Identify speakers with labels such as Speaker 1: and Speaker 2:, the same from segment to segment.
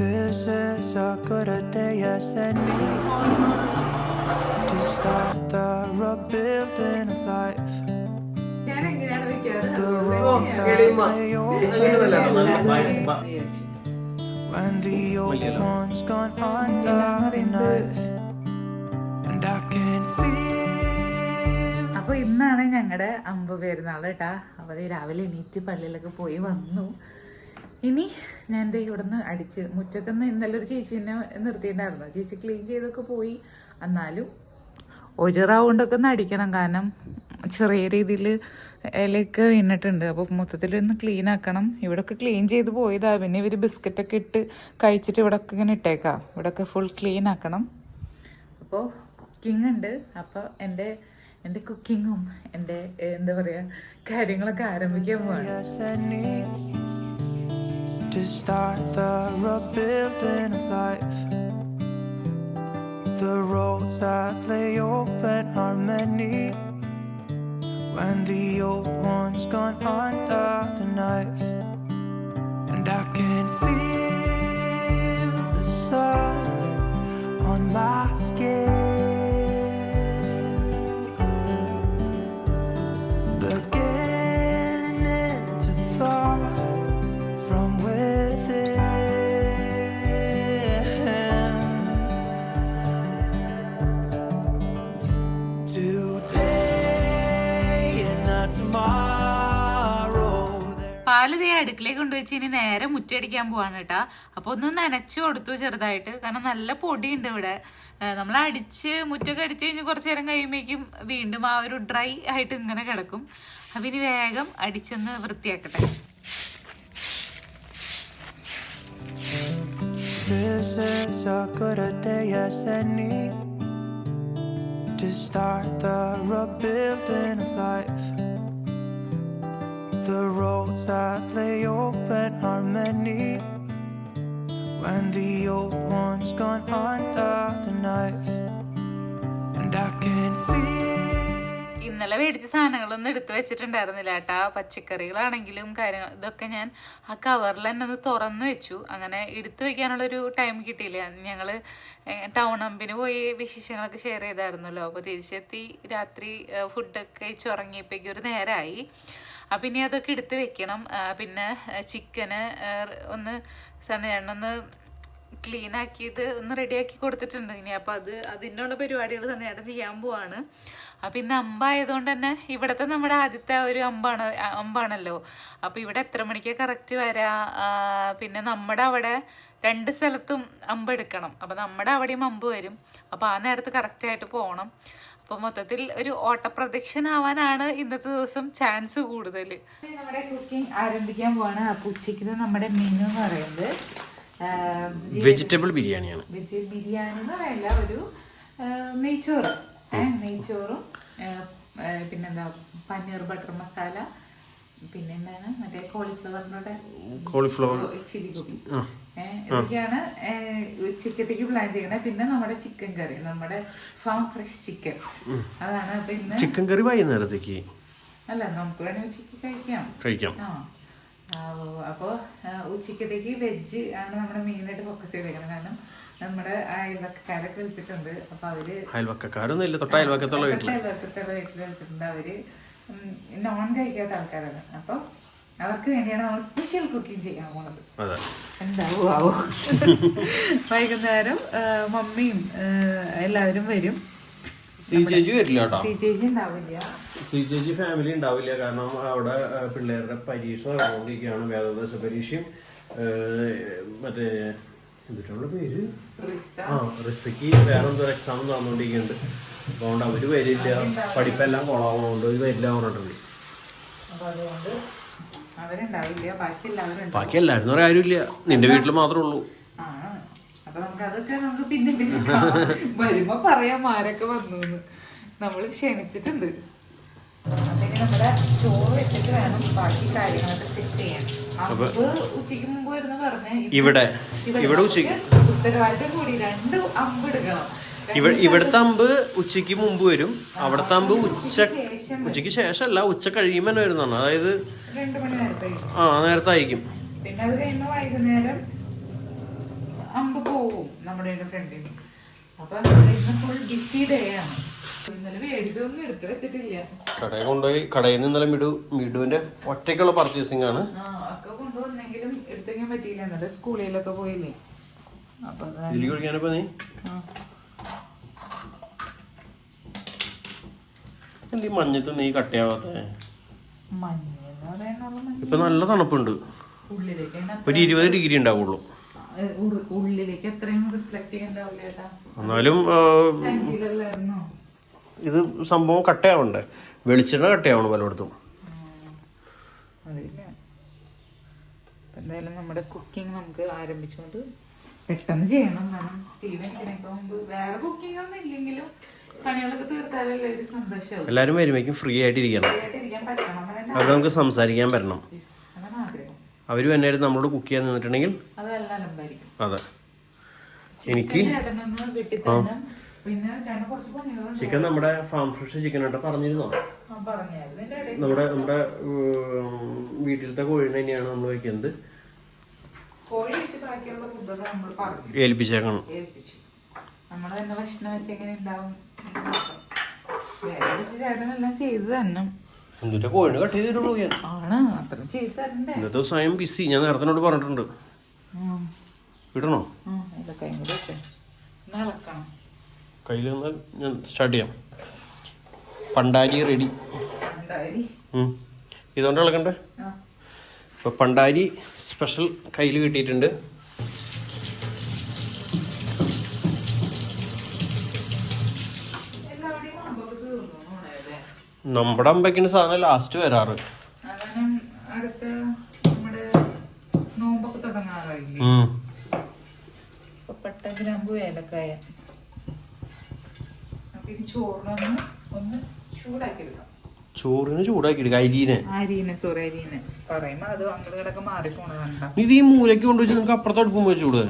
Speaker 1: This is a good day as any to start the rebuilding of life. The roads that lay open when the old one's gone under the knife, and I can feel.
Speaker 2: അപ്പോൾ ഇന്നാണ് ഞങ്ങളുടെ അമ്പ് പെരുന്നാൾ കേട്ടാ. അപ്പോൾ രാവിലെ എണീറ്റ് പള്ളിയിലൊക്കെ പോയി വന്നു. ഇനി ഞാൻ ദേ ഇവിടുന്ന് അടിച്ച് മുറ്റത്തുനിന്ന് ഇന്നലെ ഒരു ചേച്ചീനെ നിർത്തിയിട്ടുണ്ടായിരുന്നു. ചേച്ചി ക്ലീൻ ചെയ്തൊക്കെ പോയി. എന്നാലും ഒരു റൗണ്ടൊക്കെ ഒന്ന് അടിക്കണം, കാരണം ചെറിയ രീതിയിൽ ഇലയൊക്കെ വീണിട്ടുണ്ട്. അപ്പോൾ മൊത്തത്തിലൊന്ന് ക്ലീൻ ആക്കണം. ഇവിടെയൊക്കെ ക്ലീൻ ചെയ്ത് പോയതാ. പിന്നെ ഇവർ ബിസ്ക്കറ്റൊക്കെ ഇട്ട് കഴിച്ചിട്ട് ഇവിടെയൊക്കെ ഇങ്ങനെ ഇട്ടേക്കാം. ഇവിടെയൊക്കെ ഫുൾ ക്ലീൻ ആക്കണം. അപ്പോൾ കുക്കിംഗ് ഉണ്ട്. അപ്പോൾ എൻ്റെ കുക്കിങ്ങും എൻ്റെ എന്താ പറയുക കാര്യങ്ങളൊക്കെ ആരംഭിക്കാൻ പോവാണ്.
Speaker 1: To start the rebuilding of life. The roads that lay open are many when the old one's gone under the knife, and I can feel the sun on my skin beginning to thaw from within. Today and not tomorrow.
Speaker 2: പാല് ദേ അടുക്കളയിൽ കൊണ്ടുവച്ച് ഇനി നേരെ മുറ്റടിക്കാൻ പോവാണ് കേട്ടാ. അപ്പോൾ ഒന്ന് നനച്ചു കൊടുത്തു ചെറുതായിട്ട്, കാരണം നല്ല പൊടിയുണ്ട് ഇവിടെ. നമ്മൾ അടിച്ച് മുറ്റൊക്കെ അടിച്ച് കഴിഞ്ഞ് കുറച്ച് നേരം കഴിയുമ്പോഴേക്കും വീണ്ടും ആ ഒരു ഡ്രൈ ആയിട്ട് ഇങ്ങനെ കിടക്കും. അപ്പം ഇനി വേഗം അടിച്ചൊന്ന് വൃത്തിയാക്കട്ടെ.
Speaker 1: This is a good day as any to start the rebuilding of life. The roads that lay open are many when the old one's gone under the knife, and I can feel.
Speaker 2: ഇന്നലെ മേടിച്ച സാധനങ്ങളൊന്നും എടുത്തു വെച്ചിട്ടുണ്ടായിരുന്നില്ല കേട്ടാ. പച്ചക്കറികളാണെങ്കിലും കാര്യങ്ങൾ ഇതൊക്കെ ഞാൻ ആ കവറിൽ തന്നെ ഒന്ന് തുറന്നു വെച്ചു. അങ്ങനെ എടുത്തു വെക്കാനുള്ളൊരു ടൈം കിട്ടിയില്ല. ഞങ്ങൾ ടൗൺ അമ്പിന് പോയി വിശേഷങ്ങളൊക്കെ ഷെയർ ചെയ്തായിരുന്നല്ലോ. അപ്പോൾ തിരിച്ചെത്തി രാത്രി ഫുഡൊക്കെ കഴിച്ചുറങ്ങിയപ്പോഴേക്കും ഒരു നേരമായി. അപ്പം ഇനി അതൊക്കെ എടുത്ത് വെക്കണം. പിന്നെ ചിക്കന് ഒന്ന് സണ്ണേണ്ണൊന്ന് ക്ലീൻ ആക്കിയത് ഒന്ന് റെഡിയാക്കി കൊടുത്തിട്ടുണ്ട്. ഇനി അപ്പോൾ അതിനുള്ള പരിപാടികൾ സണ്ണേട്ടൻ ചെയ്യാൻ പോവാണ്. അപ്പം ഇന്ന് അമ്പായതുകൊണ്ട് തന്നെ ഇവിടുത്തെ നമ്മുടെ ആദ്യത്തെ ഒരു അമ്പാണല്ലോ. അപ്പോൾ ഇവിടെ എത്ര മണിക്ക് കറക്റ്റ് വരാ. പിന്നെ നമ്മുടെ അവിടെ 2 സ്ഥലത്തും അമ്പ് എടുക്കണം. അപ്പോൾ നമ്മുടെ അവിടെയും അമ്പ് വരും. അപ്പോൾ ആ നേരത്ത് കറക്റ്റായിട്ട് പോകണം. അപ്പോൾ മൊത്തത്തിൽ ഒരു ഓട്ടപ്രദക്ഷിണാവാനാണ് ഇന്നത്തെ ദിവസം ചാൻസ് കൂടുതൽ. നമ്മുടെ കുക്കിംഗ് ആരംഭിക്കാൻ പോവാണ്. അപ്പോൾ ഉച്ചയ്ക്ക് നമ്മുടെ മെനു എന്ന് പറയുന്നത്
Speaker 3: വെജിറ്റബിൾ ബിരിയാണിയാണ്.
Speaker 2: ബിരിയാണി എന്ന് പറയില്ല, ഒരു നെയ്ച്ചോറും പിന്നെന്താ പനീർ ബട്ടർ മസാല, പിന്നെ എന്താണ് മറ്റേ കോളിഫ്ലവർ ചില്ലി കുക്കി. ഇതൊക്കെയാണ് ഉച്ചക്കത്തേക്ക് പ്ലാൻ ചെയ്യണത്. പിന്നെ നമ്മുടെ ചിക്കൻ കറി, നമ്മുടെ ഫാം ഫ്രഷ് ചിക്കൻ, അതാണ്. അപ്പൊ ഇന്ന്
Speaker 3: ചിക്കൻ കറി വൈകുന്നേരത്തേക്ക്
Speaker 2: അല്ല, നമുക്ക് വേണമെങ്കിൽ ഉച്ചക്ക് കഴിക്കാം. അപ്പോൾ ഉച്ചക്കത്തേക്ക് വെജ് ആണ് നമ്മുടെ മെയിനായിട്ട് ഫോക്കസ് ചെയ്തേക്കുന്നത്. കാരണം നമ്മുടെ അയൽവക്കക്കാരൊക്കെ വിളിച്ചിട്ടുണ്ട്. അപ്പൊ അവര്
Speaker 3: അയൽവക്കക്കാരൊന്നും ഇല്ല, തൊട്ട അയൽവക്കത്തുള്ള വീട്ടിൽ
Speaker 2: വിളിച്ചിട്ടുണ്ട്. അവര് നോൺ കഴിക്കാത്ത ആൾക്കാരാണ്. അപ്പൊ അവർക്ക് വേണ്ടിയാണ് നമ്മൾ സ്പെഷ്യൽ കുക്കിംഗ് ചെയ്യാൻ പോണത്. എന്താവോ വൈകുന്നേരം മമ്മിയും എല്ലാവരും വരും.
Speaker 3: ചേച്ചി വരില്ല കേട്ടോ.
Speaker 2: ചേച്ചി ഉണ്ടാവില്ല.
Speaker 3: ചേച്ചി ഫാമിലി ഉണ്ടാവില്ല, കാരണം അവിടെ പിള്ളേരുടെ പരീക്ഷ നടന്നുകൊണ്ടിരിക്കുകയാണ്. വേദോദശ പരീക്ഷയും മറ്റേ എന്തിട്ടുള്ള പേര് റിസയ്ക്ക് വേറെ എന്തോ എക്സാം നടന്നുകൊണ്ടിരിക്കുന്നുണ്ട്. അതുകൊണ്ട് അവര് വരില്ല, പഠിപ്പെല്ലാം കൊളാവുന്നതുകൊണ്ട് അവര് വരില്ല പറഞ്ഞിട്ടുണ്ട്. ബാക്കി എല്ലാവരും പറയാൻ ആരുമില്ല, നിന്റെ വീട്ടിൽ മാത്രമേ ഉള്ളൂ.
Speaker 2: അപ്പൊ നമുക്ക് അതൊക്കെ നമുക്ക് പിന്നെ വരുമ്പോ പറയാം ആരൊക്കെ വന്നു. നമ്മൾ ക്ഷണിച്ചിട്ടുണ്ട്. അതിന് നമ്മുടെ ചോറ് വെച്ചിട്ട് വേണം ബാക്കി കാര്യങ്ങളൊക്കെ സെറ്റ് ചെയ്യാൻ. ഉച്ചയ്ക്ക് മുമ്പ് വരുന്ന പറഞ്ഞ
Speaker 3: ഇവിടെ ഉച്ചയ്ക്ക്
Speaker 2: ഉത്തരവാദിത്തം കൂടി 2 അമ്പ് എടുക്കണം.
Speaker 3: ഇവിടുത്തെ അമ്പ് ഉച്ചയ്ക്ക് മുമ്പ് വരും. അവിടുത്തെ അമ്പ് ഉച്ചയ്ക്ക് ശേഷമല്ല, ഉച്ച കഴിയുമ്പോൾ തന്നെ വരുന്നതാണ്. അതായത്
Speaker 2: 2 മണി നേരത്തെ
Speaker 3: നേരത്തായിരിക്കും.
Speaker 2: പിന്നെ അത് കഴിയുമ്പോ വൈകുന്നേരം നമ്മുടെ ഫ്രണ്ടിൽ. അപ്പൊ ഇന്ന് ഫുൾ ബിസി ഡേ ആണ്. ഇന്നലെ മേടിച്ചൊന്നും എടുത്തു വെച്ചിട്ടില്ല.
Speaker 3: കടയിൽ കൊണ്ടുപോയി കടയിൽ നിന്ന് ഇന്നലെ മിടുവിന്റെ ഒറ്റയ്ക്കുള്ള പർച്ചേസിംഗ് ആണ്.
Speaker 2: ഒക്കെ കൊണ്ടുവന്നെങ്കിലും എടുത്തു വയ്ക്കാൻ പറ്റിയില്ല. ഇന്നലെ സ്കൂളിലൊക്കെ പോയില്ലേ. അപ്പൊ
Speaker 3: ഇതിലേക്ക് ഒഴിക്കാനപ്പോ നീ എന്ത് മഞ്ഞത്ത് നീ കട്ടയാവാത്ത? ഇപ്പൊ നല്ല തണുപ്പുണ്ട്. ഒരു 20 ഡിഗ്രി ഉണ്ടാവുള്ളൂ.
Speaker 2: ഉള്ളിലേക്ക് എത്രയും റിഫ്ലക്ട് ചെയ്യണ്ടാവില്ല.
Speaker 3: എന്നാലും ഇത് സംഭവം കട്ടയാവണ്ടേ? വെളിച്ചെണ്ണ കട്ടയാവണം പലയിടത്തും.
Speaker 2: എന്തായാലും നമ്മുടെ കുക്കിംഗ് നമുക്ക് ആരംഭിച്ചുകൊണ്ട് പെട്ടെന്ന് ചെയ്യണം. കാരണം സ്റ്റീവൻ മുമ്പ് വേറെ കുക്കിംഗ് ഒന്നും ഇല്ലെങ്കിലും പണികളൊക്കെ തീർത്താലല്ലേ ഒരു സന്തോഷമാവും.
Speaker 3: എല്ലാരും വരുമ്പോഴേക്കും ഫ്രീ ആയിട്ടിരിക്കണം. അത് നമുക്ക് സംസാരിക്കാൻ പറ്റണം. അവര് തന്നെ നമ്മളോട് കുക്ക് ചെയ്യാൻ നിന്നിട്ടുണ്ടെങ്കിൽ അതെ. എനിക്ക് ചിക്കൻ നമ്മുടെ ഫാം ഫ്രഷ് ചിക്കൻ ആട്ടോ പറഞ്ഞിരുന്നോ? നമ്മുടെ വീട്ടിലത്തെ കോഴിനെ തന്നെയാണ് നമ്മൾ വയ്ക്കുന്നത്. ഏൽപ്പിച്ചേക്കണം. എന്നിട്ട് കോഴിനെ കട്ട് ചെയ്തിട്ടുള്ളൂ ഞാൻ. ഇന്നത്തെ സ്വയം ബിസി. ഞാൻ നേരത്തിനോട് പറഞ്ഞിട്ടുണ്ട്. ഇടണോ? കയ്യിൽ നിന്നാൽ ഞാൻ സ്റ്റാർട്ട് ചെയ്യാം. പണ്ടാരി റെഡി. ഇതുകൊണ്ട് ഇളക്കണ്ടേ? ഇപ്പൊ പണ്ടാരി സ്പെഷ്യൽ കയ്യിൽ കിട്ടിയിട്ടുണ്ട്. നമ്മുടെ അമ്പയ്ക്കിന് സാധനം ലാസ്റ്റ് വരാറ്. ചോറിന് ചൂടാക്കി എടുക്കാം. ഇത് ഈ മൂലയ്ക്ക് കൊണ്ടുവച്ച് നമുക്ക് അപ്പുറത്ത് അടുക്കുമ്പോ ചൂട്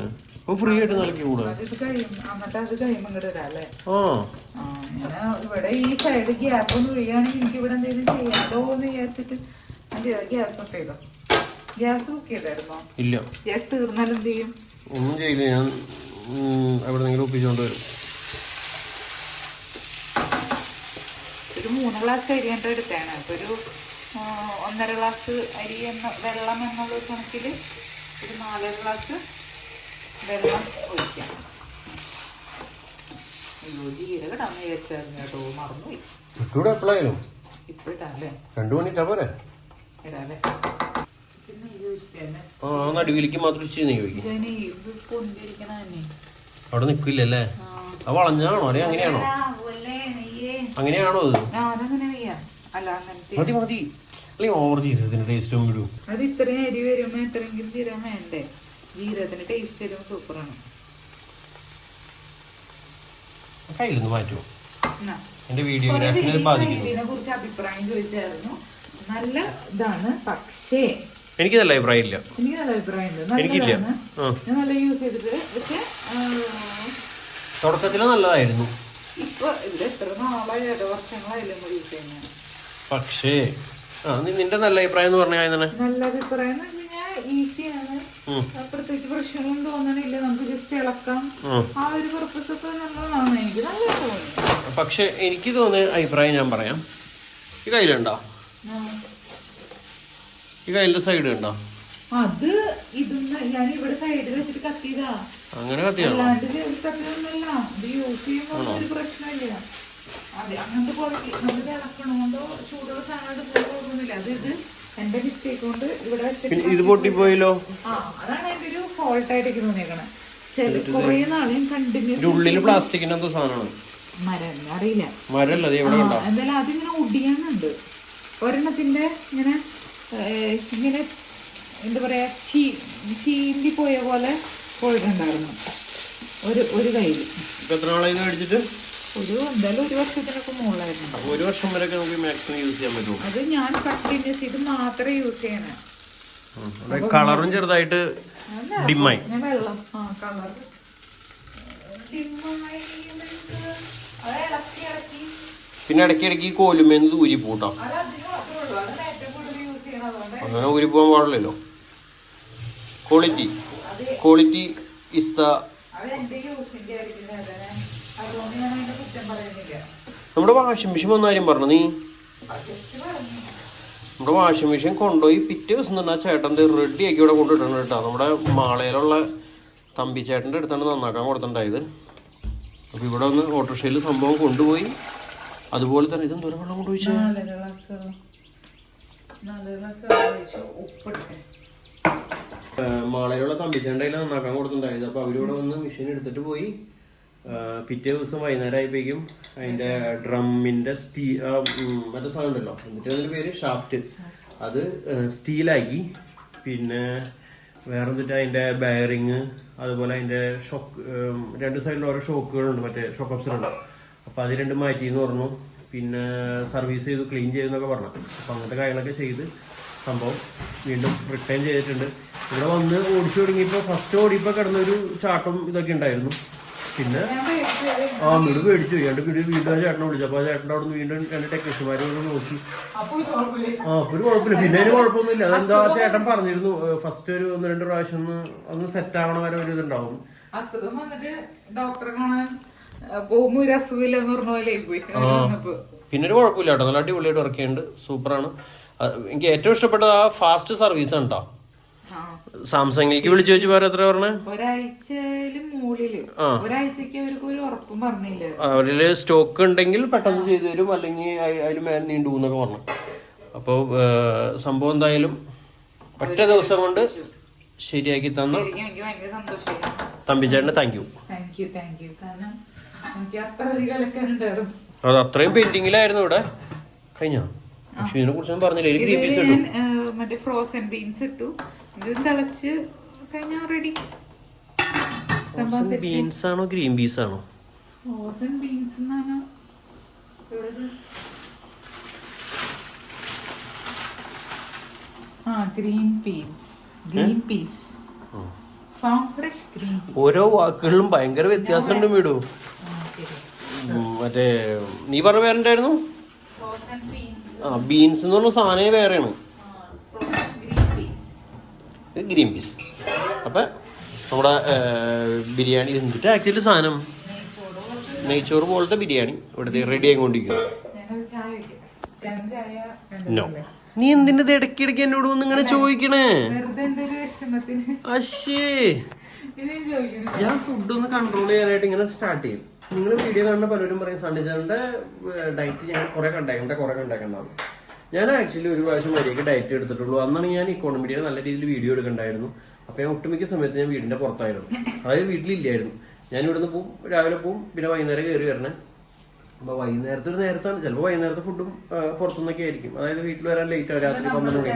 Speaker 3: ഫ്രീ ആയിട്ട് നിലയ്ക്ക് കൂടെ.
Speaker 2: ഇവിടെ ഈ സൈഡ് ഗ്യാപ്പ് ഒന്ന് ഒഴിയുകയാണെങ്കിൽ എനിക്ക് ഇവിടെ എന്തെങ്കിലും ചെയ്യാലോ എന്ന് വിചാരിച്ചിട്ട് ഗ്യാസ് ഓഫ് ചെയ്തോ. ഗ്യാസ് ബുക്ക് ചെയ്തായിരുന്നോ?
Speaker 3: ഇല്ല.
Speaker 2: ഗ്യാസ് തീർന്നാലും എന്ത് ചെയ്യും?
Speaker 3: ഒന്നും ചെയ്യില്ല. ഞാൻ എവിടെന്നെങ്കിലും ഒപ്പിച്ചുകൊണ്ട് വരും.
Speaker 2: ഒരു 3 ഗ്ലാസ് അരി കണ്ട എടുത്താണ്. അപ്പൊ ഒരു 1.5 ഗ്ലാസ് അരി വെള്ളം എന്നുള്ള കണക്കിൽ ഒരു 4 ഗ്ലാസ് വെള്ളം ഒഴിക്കാം. ജീരകം ഇടാന്ന് വിചാരിച്ചായിരുന്നു കേട്ടോ, മറന്നുപോയി.
Speaker 3: എപ്പോഴായാലും
Speaker 2: ഇപ്പൊ ഇടാല്ലേ?
Speaker 3: 2 മണിട്ടാ പോരെ?
Speaker 2: ഇടാല്ലേ?
Speaker 3: നടുവിലേക്ക് മാത്രം അവിടെ നിക്കില്ലല്ലേ? അത് വളഞ്ഞാണോ അല്ലെ അങ്ങനെയാണോ? അങ്ങനെയാണോ? അത് മതി മതി. അല്ലെങ്കിൽ ഓവർ ജീരകത്തിന്റെ ടേസ്റ്റ് വിടും.
Speaker 2: അത് ഇത്രയും അരി വരുമ്പോ എത്രയെങ്കിലും ജീരകം വേണ്ടേ? ജീരകത്തിന്റെ ടേസ്റ്റ് വരുമ്പോ സൂപ്പറാണ്.
Speaker 3: കയ്യിലൊന്ന് മാറ്റുമോ? എന്റെ വീഡിയോഗ്രാഫിനെ ബാധിക്കുന്നു.
Speaker 2: ഇതിനെ കുറിച്ച് അഭിപ്രായം ചോദിച്ചായിരുന്നു. നല്ല ഇതാണ്. പക്ഷേ
Speaker 3: എനിക്ക് നല്ല അഭിപ്രായം ഇല്ല.
Speaker 2: എനിക്ക് നല്ല അഭിപ്രായം ഉണ്ട്. ഞാൻ നല്ല യൂസ് ചെയ്തിട്ട്. പക്ഷെ
Speaker 3: തുടക്കത്തില് നല്ലതായിരുന്നു.
Speaker 2: ഇപ്പൊ ഇവിടെ എത്ര നാളായി, വർഷങ്ങളായില്ലേ യൂസ് ചെയ്യുന്നത്.
Speaker 3: പക്ഷേ നിന്റെ നല്ല അഭിപ്രായം എന്ന് പറഞ്ഞാൽ
Speaker 2: നല്ല അഭിപ്രായം എന്ന് വെച്ച് കഴിഞ്ഞാൽ ഈസിയാണ്. പ്രത്യേകിച്ച് പ്രശ്നങ്ങളൊന്നും തോന്നണില്ല. നമുക്ക് ജസ്റ്റ് ഇളക്കാം. ആ ഒരു പർപ്പസ് ഒക്കെ നല്ലതാണ്. എനിക്ക് നല്ല തോന്നി.
Speaker 3: പക്ഷെ എനിക്ക് തോന്നിയ അഭിപ്രായം ഞാൻ പറയാം. ഈ കയ്യിലുണ്ടോ? ഈ കയ്യിലെ സൈഡ് ഉണ്ടോ?
Speaker 2: അത് ഇതൊന്ന് ഞാൻ ഇവിടെ സൈഡിൽ വെച്ചിട്ട് കത്തിയതാ.
Speaker 3: അങ്ങനെ കത്തിയാണോ?
Speaker 2: കത്തിയൊന്നല്ല. ഇത് യൂസ് ചെയ്യുമ്പോൾ ഒരു പ്രശ്നമില്ല. അതെ, അങ്ങനത്തെ ക്വാളിറ്റി. നമുക്ക് ഇളക്കണോണ്ടോ ചൂടുള്ള സാധനം പോകുന്നില്ല. അത് ഇത് എന്റെ മിസ്റ്റേക്ക് കൊണ്ട് ഇവിടെ വെച്ചിട്ട്
Speaker 3: ഇത് പൊട്ടിപ്പോയല്ലോ.
Speaker 2: അതാണ് എന്റെ ഒരു ഫോൾട്ട് ആയിട്ട് എനിക്ക് തോന്നിയേക്കണേ. കുറെ നാളും കണ്ടിന്യൂസ്.
Speaker 3: ഉള്ളില് പ്ലാസ്റ്റിക്കിന്റെ എന്തോ സാധനമാണ്.
Speaker 2: മരം അറിയില്ല.
Speaker 3: മരല്ല
Speaker 2: എന്തായാലും അതിങ്ങനെ ഒടിയാനുണ്ട്. ഒരെണ്ണത്തിന്റെ ഇങ്ങനെ ഇങ്ങനെ എന്താ പറയാ ചീന്തി പോയ പോലെ പോയിട്ടുണ്ടായിരുന്നു ഒരു കയ്യിൽ.
Speaker 3: എത്ര നാളായി മേടിച്ചിട്ട്?
Speaker 2: എന്തായാലും 1 വർഷത്തിനൊക്കെ മുകളിലായിരുന്നു.
Speaker 3: 1 വർഷം വരെ നമുക്ക് മാക്സിമം യൂസ് ചെയ്യാൻ പറ്റും.
Speaker 2: അത് ഞാൻ കണ്ടിന്യൂസ് ഇത് മാത്രമേ യൂസ് ചെയ്യണേ.
Speaker 3: കളറും ചെറുതായിട്ട് ഡിമ്മായി.
Speaker 2: ഞാൻ വെള്ളം കളർ ഡിമ്മായി.
Speaker 3: പിന്നെ ഇടയ്ക്കിടയ്ക്ക് കോലുമേന്ന് ഊരി പൂട്ടാം. അങ്ങനെ ഊരി പോകാൻ പാടില്ലല്ലോ. ക്വാളിറ്റി ഇസ് ദ നമ്മുടെ വാഷിംഗ് മെഷീൻ വന്ന കാര്യം പറഞ്ഞു നീ. നമ്മുടെ വാഷിംഗ് മെഷീൻ കൊണ്ടുപോയി പിറ്റേ ദിവസം തന്നെ ചേട്ടൻ റെഡി ആക്കി ഇവിടെ കൊണ്ടുവിട്ടണം കേട്ടോ. നമ്മുടെ മാളയിലുള്ള തമ്പി ചേട്ടൻ്റെ അടുത്താണ് നന്നാക്കാൻ കൊടുത്തിട്ടുണ്ടായത്. അപ്പോൾ ഇവിടെ ഒന്ന് ഓട്ടോറിക്ഷയിൽ സംഭവം കൊണ്ടുപോയി. അതുപോലെ തന്നെ ഇതും ദൂരം വെള്ളം കൊണ്ടുപോയിച്ചേ. മാളയിലുള്ള തമ്പിച്ചേട്ടൻ്റെ കയ്യിൽ നന്നാക്കാൻ കൊടുത്തിട്ടുണ്ടായത്. അപ്പോൾ അവരിവിടെ വന്ന് മെഷീൻ എടുത്തിട്ട് പോയി. പിറ്റേ ദിവസം വൈകുന്നേരം ആയപ്പോഴേക്കും അതിൻ്റെ ഡ്രമ്മിൻ്റെ മറ്റേ സാധനം ഉണ്ടല്ലോ, എന്നിട്ട് അതിൻ്റെ പേര് ഷാഫ്റ്റ്, അത് സ്റ്റീലാക്കി. പിന്നെ വേറെ എന്നിട്ട് അതിൻ്റെ ബെയറിങ്, അതുപോലെ അതിൻ്റെ ഷോക്ക്, രണ്ട് സൈഡിൽ ഓരോ ഷോക്കുകളുണ്ട്, മറ്റേ ഷോക്ക് ഓപ്ഷനുണ്ട്. അപ്പോൾ അത് രണ്ടും മാറ്റിയെന്ന് പറഞ്ഞു. പിന്നെ സർവീസ് ചെയ്തു, ക്ലീൻ ചെയ്തെന്നൊക്കെ പറഞ്ഞു. അപ്പോൾ അങ്ങനത്തെ കാര്യങ്ങളൊക്കെ ചെയ്ത് സംഭവം വീണ്ടും റിട്ടേൺ ചെയ്തിട്ടുണ്ട്. ഇവിടെ വന്ന് ഓടിച്ചു തുടങ്ങിയപ്പോൾ ഫസ്റ്റ് ഓടിയപ്പോൾ കിടന്നൊരു ചാട്ടം ഇതൊക്കെ ഉണ്ടായിരുന്നു. പിന്നെ വീട് മേടിച്ചു. വീണ്ടും ആ ചേട്ടനെ വിളിച്ചു. അപ്പോൾ ആ ചേട്ടൻ്റെ അവിടെ നിന്ന് വീണ്ടും രണ്ട് ടെക്നീഷ്യന്മാരെ കൊണ്ട് നോക്കി. അപ്പോൾ ഒരു കുഴപ്പമില്ല. പിന്നെ അതിന് കുഴപ്പമൊന്നുമില്ല. അതെന്താ ചേട്ടൻ പറഞ്ഞിരുന്നു, ഫസ്റ്റ് ഒരു 1-2 പ്രാവശ്യം ഒന്ന് സെറ്റ് ആവണ വരെ ഒരു ഇതുണ്ടാവും.
Speaker 2: അസുഖം വന്നിട്ട് ഡോക്ടറെ കാണാൻ പോകുമ്പോ ഒരു അസുഖമില്ലെന്ന് പറഞ്ഞ പോലെ പോയി.
Speaker 3: പിന്നെ ഒരു കുഴപ്പമില്ല കേട്ടോ, നല്ല അടിപൊളിയായിട്ട് വർക്ക് ചെയ്യുന്നുണ്ട്, സൂപ്പറാണ്. എനിക്ക് ഏറ്റവും ഇഷ്ടപ്പെട്ടത് ആ ഫാസ്റ്റ് സർവീസ് ആണ് കേട്ടോ. സാംസങ്ങിലേക്ക് വിളിച്ചു വെച്ച് വേറെ എത്ര പറഞ്ഞേ? അവരില് സ്റ്റോക്ക് ഉണ്ടെങ്കിൽ പെട്ടെന്ന് ചെയ്തു തരും, അല്ലെങ്കിൽ അതിൽ മേലെ നീണ്ടു എന്നൊക്കെ പറഞ്ഞു. അപ്പോൾ സംഭവം എന്തായാലും ഒറ്റ ദിവസം കൊണ്ട് ശരിയാക്കി തന്ന തമ്പിച്ചേട്ടന് താങ്ക് യു. അത് അത്രയും പെയിന്റിങ്ങിലായിരുന്നു ഇവിടെ. കഴിഞ്ഞോ? പക്ഷെ ഇതിനെ കുറിച്ചൊന്നും പറഞ്ഞില്ല. ഗ്രീൻ പീസ് ഇട്ടു,
Speaker 2: മറ്റേ ഫ്രോസൺ ബീൻസ് ഇട്ടു. ഇത് തിളച്ച് കഴിഞ്ഞാൽ റെഡി.
Speaker 3: ബീൻസ് ആണോ ഗ്രീൻ പീസ് ആണോ?
Speaker 2: ഫ്രോസൺ ബീൻസ് എന്നാണ്. Green peas farm fresh green peas.
Speaker 3: ഓരോ വാക്കുകളിലും ഭയങ്കര വ്യത്യാസമുണ്ട് വീടു. മറ്റേ നീ പറഞ്ഞ പേരുണ്ടായിരുന്നു ബീൻസ് എന്ന് പറഞ്ഞ സാധനം വേറെയാണ്, ഗ്രീൻ പീസ്. അപ്പം നമ്മുടെ ബിരിയാണി എന്നിട്ട് ആക്ച്വലി സാധനം നെയ്ച്ചോറ് പോലത്തെ ബിരിയാണി ഇവിടുത്തെ റെഡി ആയിക്കൊണ്ടിരിക്കുന്നു. നോ, നീ എന്തിന്റെ ഇടയ്ക്കിടയ്ക്ക് എന്നോട് വന്ന് ഇങ്ങനെ ചോദിക്കണേ? അശ്ശേ, ഞാൻ ഫുഡ് ഒന്ന് കൺട്രോൾ ചെയ്യാനായിട്ട് ഇങ്ങനെ സ്റ്റാർട്ട് ചെയ്യും. നിങ്ങൾ വീഡിയോ കാണുന്ന പലരും പറയും സൺഡേ ചേട്ടൻ്റെ ഡയറ്റ് ഞാൻ കുറെ കണ്ടേക്കണ്ടാവും. ഞാൻ ആക്ച്വലി ഒരു പ്രാവശ്യം വരെയൊക്കെ ഡയറ്റ് എടുത്തിട്ടുള്ളൂ. അന്നാണ് ഞാൻ ഇക്കോണമിയുടെ നല്ല രീതിയിൽ വീഡിയോ എടുക്കണ്ടായിരുന്നു. അപ്പോൾ ഞാൻ ഒട്ടുമിക്ക സമയത്ത് ഞാൻ വീടിൻ്റെ പുറത്തായിരുന്നു, അതായത് വീട്ടിലില്ലായിരുന്നു. ഞാൻ ഇവിടുന്ന് പോവും, രാവിലെ പോവും, പിന്നെ വൈകുന്നേരം കയറി വരണേ. അപ്പോൾ വൈകുന്നേരത്തെ ഒരു നേരത്താണ്, ചിലപ്പോൾ വൈകുന്നേരത്തെ ഫുഡും പുറത്തുനിന്നൊക്കെ ആയിരിക്കും. അതായത് വീട്ടിൽ വരാൻ ലേറ്റ് ആവും, രാത്രി 12 മണി.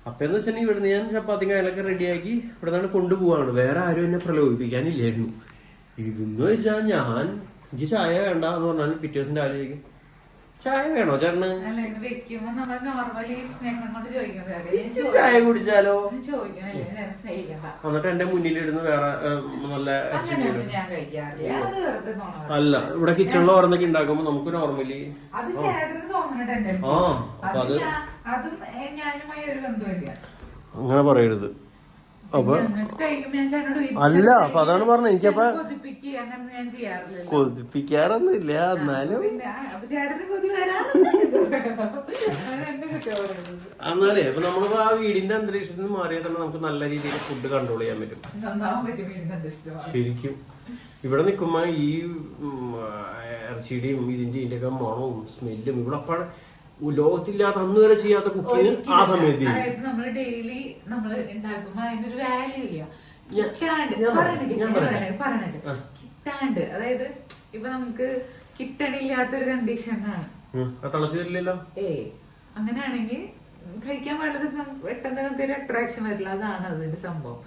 Speaker 3: അപ്പം എന്ന് വെച്ചിട്ടുണ്ടെങ്കിൽ ഇവിടുന്ന് ഞാൻ ചപ്പാത്തിയും കാര്യങ്ങളൊക്കെ റെഡിയാക്കി ഇവിടെ നിന്നാണ് കൊണ്ടുപോവാണ്. വേറെ ആരും എന്നെ പ്രലോഭിപ്പിക്കാനില്ലായിരുന്നു. ഇതെന്ന് വെച്ചാൽ ഞാൻ എനിക്ക് ചായ വേണ്ട എന്ന് പറഞ്ഞാൽ പിറ്റേ ദിവസം രാവിലെ ചായ വേണോ ചേട്ടന്? ചായ കുടിച്ചാലോ? എന്നിട്ട് എന്റെ മുന്നിലിരുന്ന് വേറെ നല്ല അല്ല, ഇവിടെ കിച്ചണിൽ ഓരോന്നൊക്കെ ഉണ്ടാക്കുമ്പോ നമുക്ക് നോർമലി അപ്പൊ അത് അങ്ങനെ പറയരുത്. അപ്പൊ അല്ല, അപ്പൊ അതാണ് പറഞ്ഞത്. എനിക്കപ്പ കൊതിപ്പിക്കാറൊന്നും ഇല്ല, എന്നാലും എന്നാലേ അപ്പൊ നമ്മളിപ്പോ ആ വീടിന്റെ അന്തരീക്ഷത്തിൽ നിന്ന് മാറിയാൽ തന്നെ നമുക്ക് നല്ല രീതിയിൽ ഫുഡ് കൺട്രോൾ ചെയ്യാൻ പറ്റും. ശരിക്കും ഇവിടെ നിൽക്കുമ്പോ ഈ ഇറച്ചിയുടെയും ഇതിന്റെ ഒക്കെ മണവും സ്മെല്ലും ഇവിടെ അപ്പോഴ ലോകത്തില്ലാത്ത അന്ന് വരെ ചെയ്യാത്ത കുക്കിങ് ആ സമയത്ത്
Speaker 2: ഡെയിലി നമ്മള് ഉണ്ടാക്കുമ്പോ അതിനൊരു വാല്യൂ ഇല്ല. കിട്ടാണ്ട്, അതായത് ഇപ്പൊ നമുക്ക് കിട്ടണില്ലാത്തൊരു കണ്ടീഷനാണ്.
Speaker 3: തിളച്ചു വരില്ലല്ലോ.
Speaker 2: അങ്ങനെയാണെങ്കിൽ കഴിക്കാൻ പാടുള്ള പെട്ടെന്ന് നമുക്ക് ഒരു അട്രാക്ഷൻ വരില്ല. അതാണ് അതിന്റെ സംഭവം.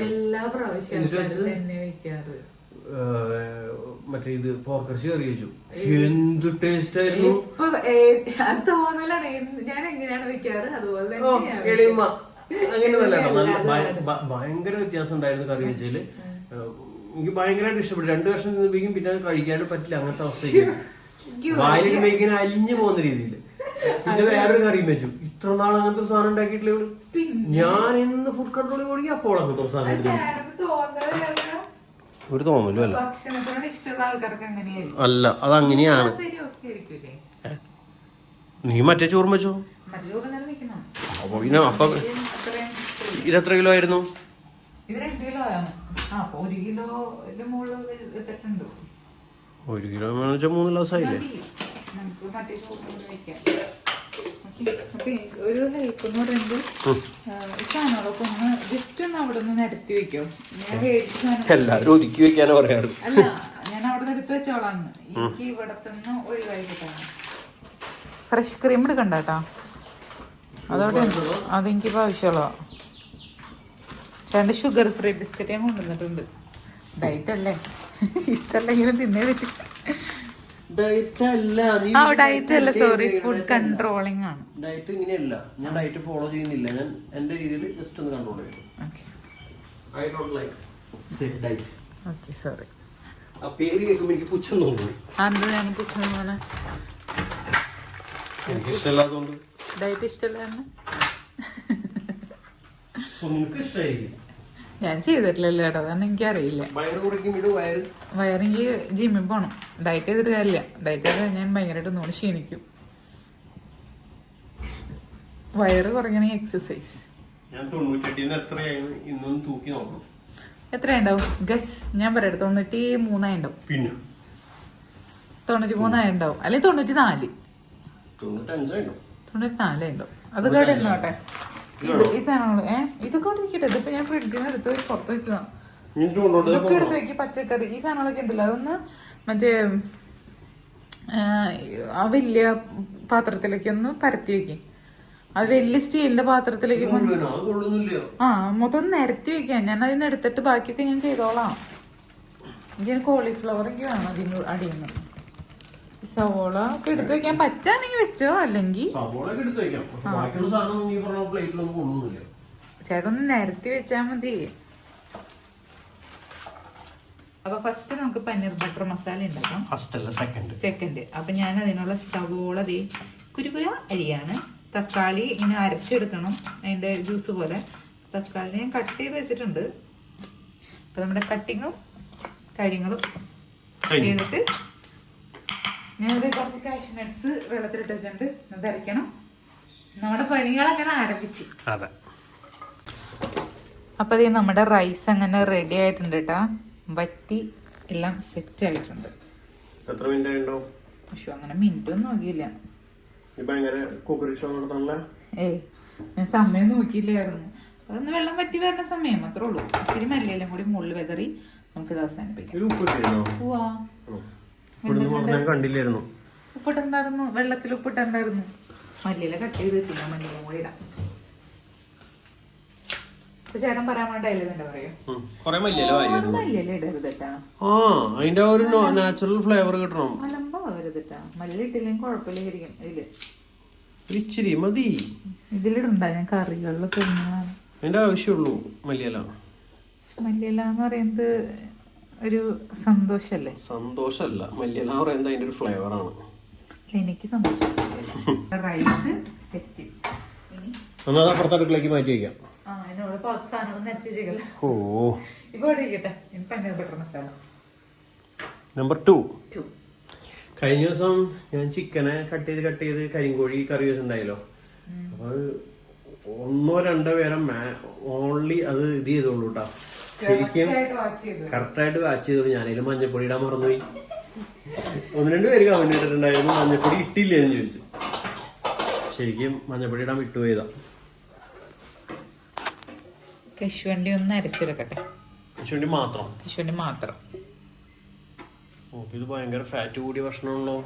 Speaker 2: എല്ലാ പ്രാവശ്യവും തന്നെ വെക്കാറ്.
Speaker 3: മറ്റേ ഇത് പോർക്കർച്ചി കറി വെച്ചു, എന്ത് ടേസ്റ്റ് ആയിരുന്നു.
Speaker 2: തോന്നലാണ് ഞാൻ എങ്ങനെയാണ് വെക്കാറ് അതുപോലെ
Speaker 3: അങ്ങനെ നല്ല ഭയങ്കര വ്യത്യാസം ഉണ്ടായിരുന്നു കറി വെച്ചതില്. എനിക്ക് ഭയങ്കരമായിട്ട് ഇഷ്ടപ്പെട്ടു. 2 വർഷം നിന്നിപ്പിക്കും, പിന്നെ അത് കഴിക്കാണ്ട് പറ്റില്ല, അങ്ങനത്തെ അവസ്ഥയ്ക്ക് വായിലിങ്ങനെ അലിഞ്ഞു പോകുന്ന രീതിയിൽ. പിന്നെ വേറൊരു കറിയും വെച്ചു. ഇത്ര നാൾ അങ്ങനത്തെ സാധനം ഉണ്ടാക്കിയിട്ടില്ല ഇവള്. ഞാൻ ഇന്ന് ഫുഡ് കൺട്രോളിൽ കൂടി അപ്പോൾ അങ്ങനത്തെ ഒരു സാധനം ഒരു തോന്നലും അല്ല. അല്ല, അതങ്ങനെയാണ്. നീ മറ്റേ ചോറും വെച്ചോ. അപ്പൊ പിന്നെ അപ്പൊ ഇതെത്ര കിലോ ആയിരുന്നു?
Speaker 2: ഇത് 2 കിലോ ആണ്. 1 കിലോന്റെ മുകളിൽ എത്തിട്ടുണ്ട്.
Speaker 3: 1 കിലോ 3 ഗ്ലാസ് ആയില്ലേ?
Speaker 2: ഒരു ഹെൽപ്പ് എന്ന് പറയുന്നത് ഈ സാധനങ്ങളൊക്കെ ഒന്ന് ജസ്റ്റ് ഒന്ന് അവിടെ നിന്ന് നിരത്തി വെക്കോ.
Speaker 3: എല്ലാവരും ഒതുക്കി വെക്കാനാ പറയാറ്.
Speaker 2: അല്ല, ഞാൻ അവിടെ നിന്ന് എടുത്ത് വെച്ചോളാന്ന്. എനിക്ക് ഇവിടെ തന്നെ ഒഴിവായി കിട്ടാണ്. ഫ്രഷ് ക്രീം എടുക്കണ്ട കേട്ടോ, അതോടെ അതെനിക്കിപ്പോൾ ആവശ്യമുള്ള. ചേട്ടൻ്റെ ഷുഗർ ഫ്രീ ബിസ്ക്കറ്റ് ഞാൻ കൊണ്ടുവന്നിട്ടുണ്ട്. ഡയറ്റ് അല്ലേ, ഇഷ്ടമല്ലെങ്കിലും തിന്നേ പറ്റും. ഡയറ്റ് അല്ല, സോറി, ഫുഡ് കൺട്രോളിംഗ് ആണ്.
Speaker 3: ഡയറ്റ് ഇങ്ങനെയല്ല, ഞാൻ ഡയറ്റ് ഫോളോ ചെയ്യുന്നില്ല. ഞാൻ എന്റെ രീതിയിൽ ജസ്റ്റ് ഒന്ന് കൺട്രോൾ ചെയ്യും. I don't like diet.
Speaker 2: Okay, sorry.
Speaker 3: ആ പേര് കേൾക്കുമ്പോൾ എനിക്ക് പുച്ഛം തോന്നുന്നു.
Speaker 2: അത് ഞാൻ പുച്ഛം തോന്നാ,
Speaker 3: എനിക്ക് ഇഷ്ടമല്ലാത്തതുകൊണ്ട്.
Speaker 2: ഡയറ്റ് ഇഷ്ടമല്ലാന്ന്
Speaker 3: നിങ്ങൾക്ക് ഇഷ്ടമായിരിക്കും.
Speaker 2: ഞാൻ ചെയ്തിട്ടില്ലല്ലോ കേട്ടോ, അതാണ് എനിക്കറിയില്ല. വയറെങ്കിൽ ജിമ്മിൽ പോകണം. ഡയറ്റ് ചെയ്തിട്ട് കാര്യമില്ല. ഡയറ്റ് ചെയ്താൽ ഞാൻ ഭയങ്കരമായിട്ട് ഒന്നുകൂടി ക്ഷീണിക്കും. വയറ് കുറയ്ക്കണമെങ്കിൽ എക്സസൈസ്. എത്രയുണ്ടാവും ഗസ്? ഞാൻ പറയട്ടെ, 93 ഉണ്ടാവും. 93 ഉണ്ടാവും, അല്ലെങ്കിൽ 94. 94 ഉണ്ടാവും. അത് കേടെ നോട്ടെ. ഈ സാധനങ്ങള് ഇതൊക്കെ കൊണ്ടിരിക്കട്ടെ. ഇതിപ്പോ ഞാൻ ഫ്രിഡ്ജിൽ നിന്ന് എടുത്ത് പുറത്ത് വെച്ചതാണ്. ഇതൊക്കെ എടുത്ത് വെക്കി. പച്ചക്കറി ഈ സാധനങ്ങളൊക്കെ ഉണ്ടല്ലോ, അതൊന്ന് മറ്റേ ആ വലിയ പാത്രത്തിലേക്ക് ഒന്ന് പരത്തി വെക്കും. അത് വലിയ സ്റ്റീലിന്റെ പാത്രത്തിലേക്ക് മൊത്തം നിരത്തി വെക്കാം. ഞാൻ അതിന് എടുത്തിട്ട് ബാക്കിയൊക്കെ ഞാൻ ചെയ്തോളാം. എനിക്ക് കോളിഫ്ലവർ എനിക്ക് വേണം അതിന് അടിയിൽ നിന്ന്. സവോള ഒക്കെ എടുത്ത് വെക്കാൻ പറ്റാണെങ്കിൽ വെച്ചോ, അല്ലെങ്കിൽ ചേട്ടൊന്ന് നിരത്തി വെച്ചാ മതി. അപ്പൊ ഫസ്റ്റ് നമുക്ക് പനീർ ബട്ടർ മസാല ഉണ്ടാക്കാം. സെക്കൻഡ്. അപ്പൊ ഞാൻ അതിനുള്ള സവോള കുരുകുര അരിയാണ്. തക്കാളി ഇങ്ങനെ അരച്ചെടുക്കണം, അതിന്റെ ജ്യൂസ് പോലെ. തക്കാളി ഞാൻ കട്ട് ചെയ്ത് വെച്ചിട്ടുണ്ട്. അപ്പൊ നമ്മുടെ കട്ടിങ്ങും കാര്യങ്ങളും ചെയ്തിട്ട് ഞാനത് കുറച്ച് കാഷ്യൂ നട്ട്സ് വെള്ളത്തിലിട്ട് വെച്ചിട്ടുണ്ട്. അത് അരയ്ക്കണം. നമ്മുടെ പണികളങ്ങനെ ആരംഭിച്ച്. അപ്പൊ ഇത് നമ്മുടെ റൈസ് അങ്ങനെ റെഡി ആയിട്ടുണ്ട് കേട്ടാ. വറ്റി എല്ലാം സെറ്റ് ആയിട്ടുണ്ട്. പക്ഷെ അങ്ങനെ മിനിറ്റൊന്നും നോക്കിയില്ല. ഞാൻ സമയം നോക്കിയില്ലായിരുന്നു. അതൊന്ന് വെള്ളം വറ്റി വരുന്ന സമയം മാത്രമേ ഉള്ളൂ. ഇച്ചിരി മല്ലിയെല്ലാം കൂടി മുകളിൽ വെതറി നമുക്ക് ഇത് അവസാനിപ്പിക്കാം. ഉപ്പിട്ടുണ്ടായിരുന്നു, വെള്ളത്തിൽ ഉപ്പിട്ടുണ്ടായിരുന്നു. മല്ലിയില കട്ട് ചെയ്ത് വെച്ചില്ല, മല്ലിയിലും കൂടി ഇടാം. ചേട്ടൻ പറയാൻ വേണ്ടിയല്ലേ എന്താ പറയാ, മല്ലിയില ഇടരുതട്ടാ.
Speaker 3: അതിന്റെ ഒരു നാച്ചുറൽ ഫ്ലേവർ കിട്ടണം.
Speaker 2: മലമ്പ വരുതട്ടാ. മല്ലി ഇട്ടില്ലെങ്കിൽ കുഴപ്പമില്ലായിരിക്കും.
Speaker 3: ഇച്ചിരി മതി.
Speaker 2: ഇതിലിടണ്ട, ഞാൻ കറികളിലൊക്കെ ഇടുന്നതാണ്.
Speaker 3: അതിന്റെ ആവശ്യമുള്ളൂ മല്ലിയില.
Speaker 2: മല്ലിയില എന്ന് പറയുന്നത് ഒരു സന്തോഷല്ലേ?
Speaker 3: സന്തോഷല്ല, മല്ലിയില എന്ന് പറയുന്നത് അതിന്റെ ഒരു ഫ്ലേവർ ആണ്.
Speaker 2: എനിക്ക് സന്തോഷം. Rice set.
Speaker 3: അപ്പുറത്തെ അടുക്കളേക്ക് മാറ്റി വയ്ക്കാം. നമ്പർ 2. കഴിഞ്ഞ ദിവസം ഞാൻ ചിക്കനെ കട്ട് ചെയ്ത് കരിങ്കോഴി കറി വെച്ചിട്ടുണ്ടായല്ലോ. അപ്പൊ 1-2 പേരം ഓൺലി അത് ഇത് ചെയ്തോളൂ കേട്ടോ. ശരിക്കും കറക്റ്റായിട്ട് വാച്ച് ചെയ്തോളൂ. ഞാനതിൽ മഞ്ഞപ്പൊടി ഇടാൻ മറന്നുപോയി. 1-2 പേര് കമന്റ് ഇട്ടിട്ടുണ്ടായിരുന്നു മഞ്ഞപ്പൊടി ഇട്ടില്ലേ എന്ന് ചോദിച്ചു. ശരിക്കും മഞ്ഞപ്പൊടി ഇടാൻ വിട്ടുപോയതാ.
Speaker 2: കശുവണ്ടി ഒന്ന് അരച്ചെടുക്കട്ടെ.
Speaker 3: കശുവണ്ടി മാത്രം. ഇത് ഭയങ്കര ഫാറ്റ് കൂടിയ ഭക്ഷണമാണല്ലോ.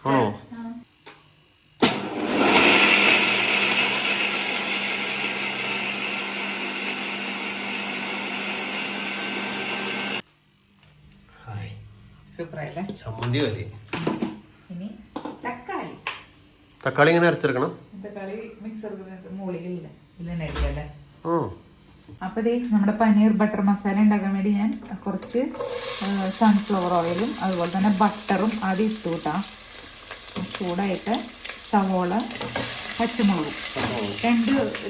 Speaker 3: ആണോ? ചമ്മന്തി പോലെ. തക്കാളി ഇങ്ങനെ അരച്ചെടുക്കണം.
Speaker 2: തക്കാളി മിക്സർ മൂളികളില്ല. അപ്പൊ നമ്മുടെ പനീർ ബട്ടർ മസാല ഉണ്ടാക്കാൻ വേണ്ടി ഞാൻ കുറച്ച് സൺഫ്ലവർ ഓയിലും അതുപോലെ തന്നെ ബട്ടറും ആദ്യം ഇട്ടു കൂട്ടാം. ചൂടായിട്ട് സവോള, പച്ചമുളകും,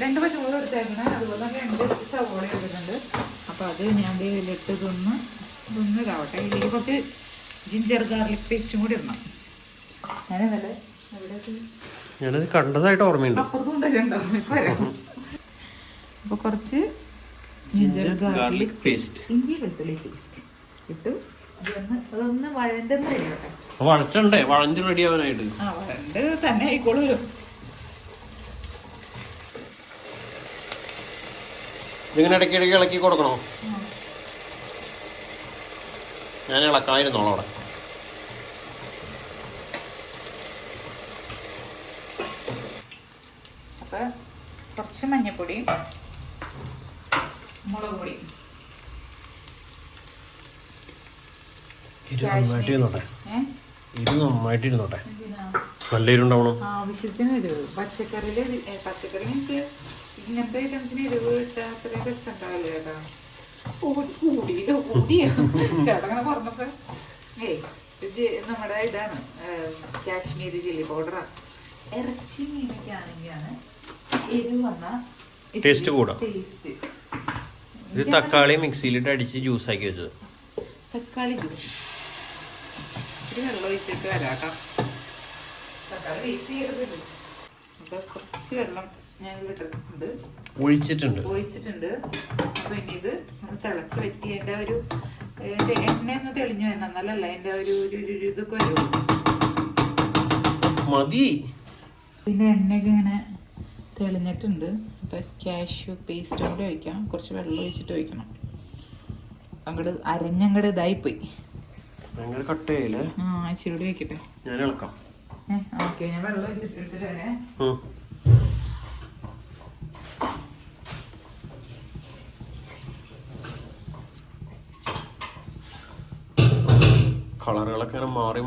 Speaker 2: രണ്ട് പച്ചമുളക് എടുത്തേക്കണം. അതുപോലെ തന്നെ 2 സവോള എടുക്കുന്നുണ്ട്. അപ്പോൾ അത് ഞാൻ ഇതിലിട്ട് ഇതൊന്ന് ഇതാവട്ടെ. ഇതിലേക്ക് കുറച്ച് ജിഞ്ചർ ഗാർലിക് പേസ്റ്റും കൂടി ഇടണം.
Speaker 3: ഞാനത് കണ്ടതായിട്ട് ഓർമ്മയുണ്ട്.
Speaker 2: അപ്പുറത്തും ഉണ്ടായിട്ടുണ്ടാവും. ഇപ്പോൾ വരാം. അപ്പോൾ കുറച്ച് ജിഞ്ചർ ഗാർലിക് പേസ്റ്റ്, ഇഞ്ചി വെളുത്തുള്ളി പേസ്റ്റ് ഇട്ട് അതൊന്ന് വഴണ്ടെന്ന് കഴിയട്ടെ.
Speaker 3: വഴഞ്ഞ് റെഡി ആവാനായിട്ട്
Speaker 2: വഴണ്ട് തന്നെ ആയിക്കോളൂ.
Speaker 3: ഇതിങ്ങനെ ഇടയ്ക്കിടയ്ക്ക് ഇളക്കി കൊടുക്കണോ? ഞാൻ ഇളക്കായിരുന്നോളൂ അവിടെ.
Speaker 2: അപ്പം കുറച്ച് മഞ്ഞൾപ്പൊടി, മുളക് പൊടി,
Speaker 3: നന്നായിട്ടിരുന്നോട്ടെ. നല്ല എരിവുണ്ടാവണം.
Speaker 2: ആവശ്യത്തിന് എരിവ്. പച്ചക്കറി മീൻസ് ഇങ്ങനത്തെ ഐറ്റംസിന് എരിവ് ഇട്ടാൽ അത്രയും രസം ഉണ്ടാവില്ല കേട്ടോ. ചേട്ടങ്ങനെ പറഞ്ഞപ്പോ നമ്മുടെ ഇതാണ് കാശ്മീരി ചില്ലി പൗഡറാണ്. ഇറച്ചി മീനൊക്കെ ആണെങ്കിലാണ് എരിവ് വന്ന
Speaker 3: ടേസ്റ്റ് കൂടാ. ഇത് തക്കാളി മിക്സിയിലിട്ട് അടിച്ച് ജ്യൂസ് ആക്കി വെച്ചത്.
Speaker 2: തക്കാളി ജ്യൂസ് ഇത്തിരി വെള്ളം ഒഴിച്ചിട്ട് വരാട്ടോ. തക്കാളി വേസ്റ്റ് ചെയ്യരുത്. അപ്പൊ കുറച്ച് വെള്ളം ഞാൻ ഇട്ടിട്ടുണ്ട്, ഒഴിച്ചിട്ടുണ്ട്. അപ്പൊ ഇനി ഇത് ഒന്ന് തിളച്ച് വറ്റി അതിന്റെ ഒരു എണ്ണ ഒന്ന് തെളിഞ്ഞു വരണം. എന്നാലല്ല അതിന്റെ ഒരു ഇതൊക്കെ വരും.
Speaker 3: മതി.
Speaker 2: പിന്നെ എണ്ണയൊക്കെ ഇങ്ങനെ തെളിഞ്ഞിട്ടുണ്ട്. അപ്പൊ കാഷ്യൂ പേസ്റ്റ് കൊണ്ട് ഒഴിക്കാം. കുറച്ച് വെള്ളം ഒഴിച്ചിട്ട് ഒഴിക്കണം. അരഞ്ഞങ്ങട് ഇതായിപ്പോയി. ഇച്ചിരി കൂടി വെക്കട്ടെ. ഓക്കെ, ഞാൻ വെള്ളം ഒഴിച്ചിട്ട്
Speaker 3: കളറുകളൊക്കെ ഇങ്ങനെ മാറി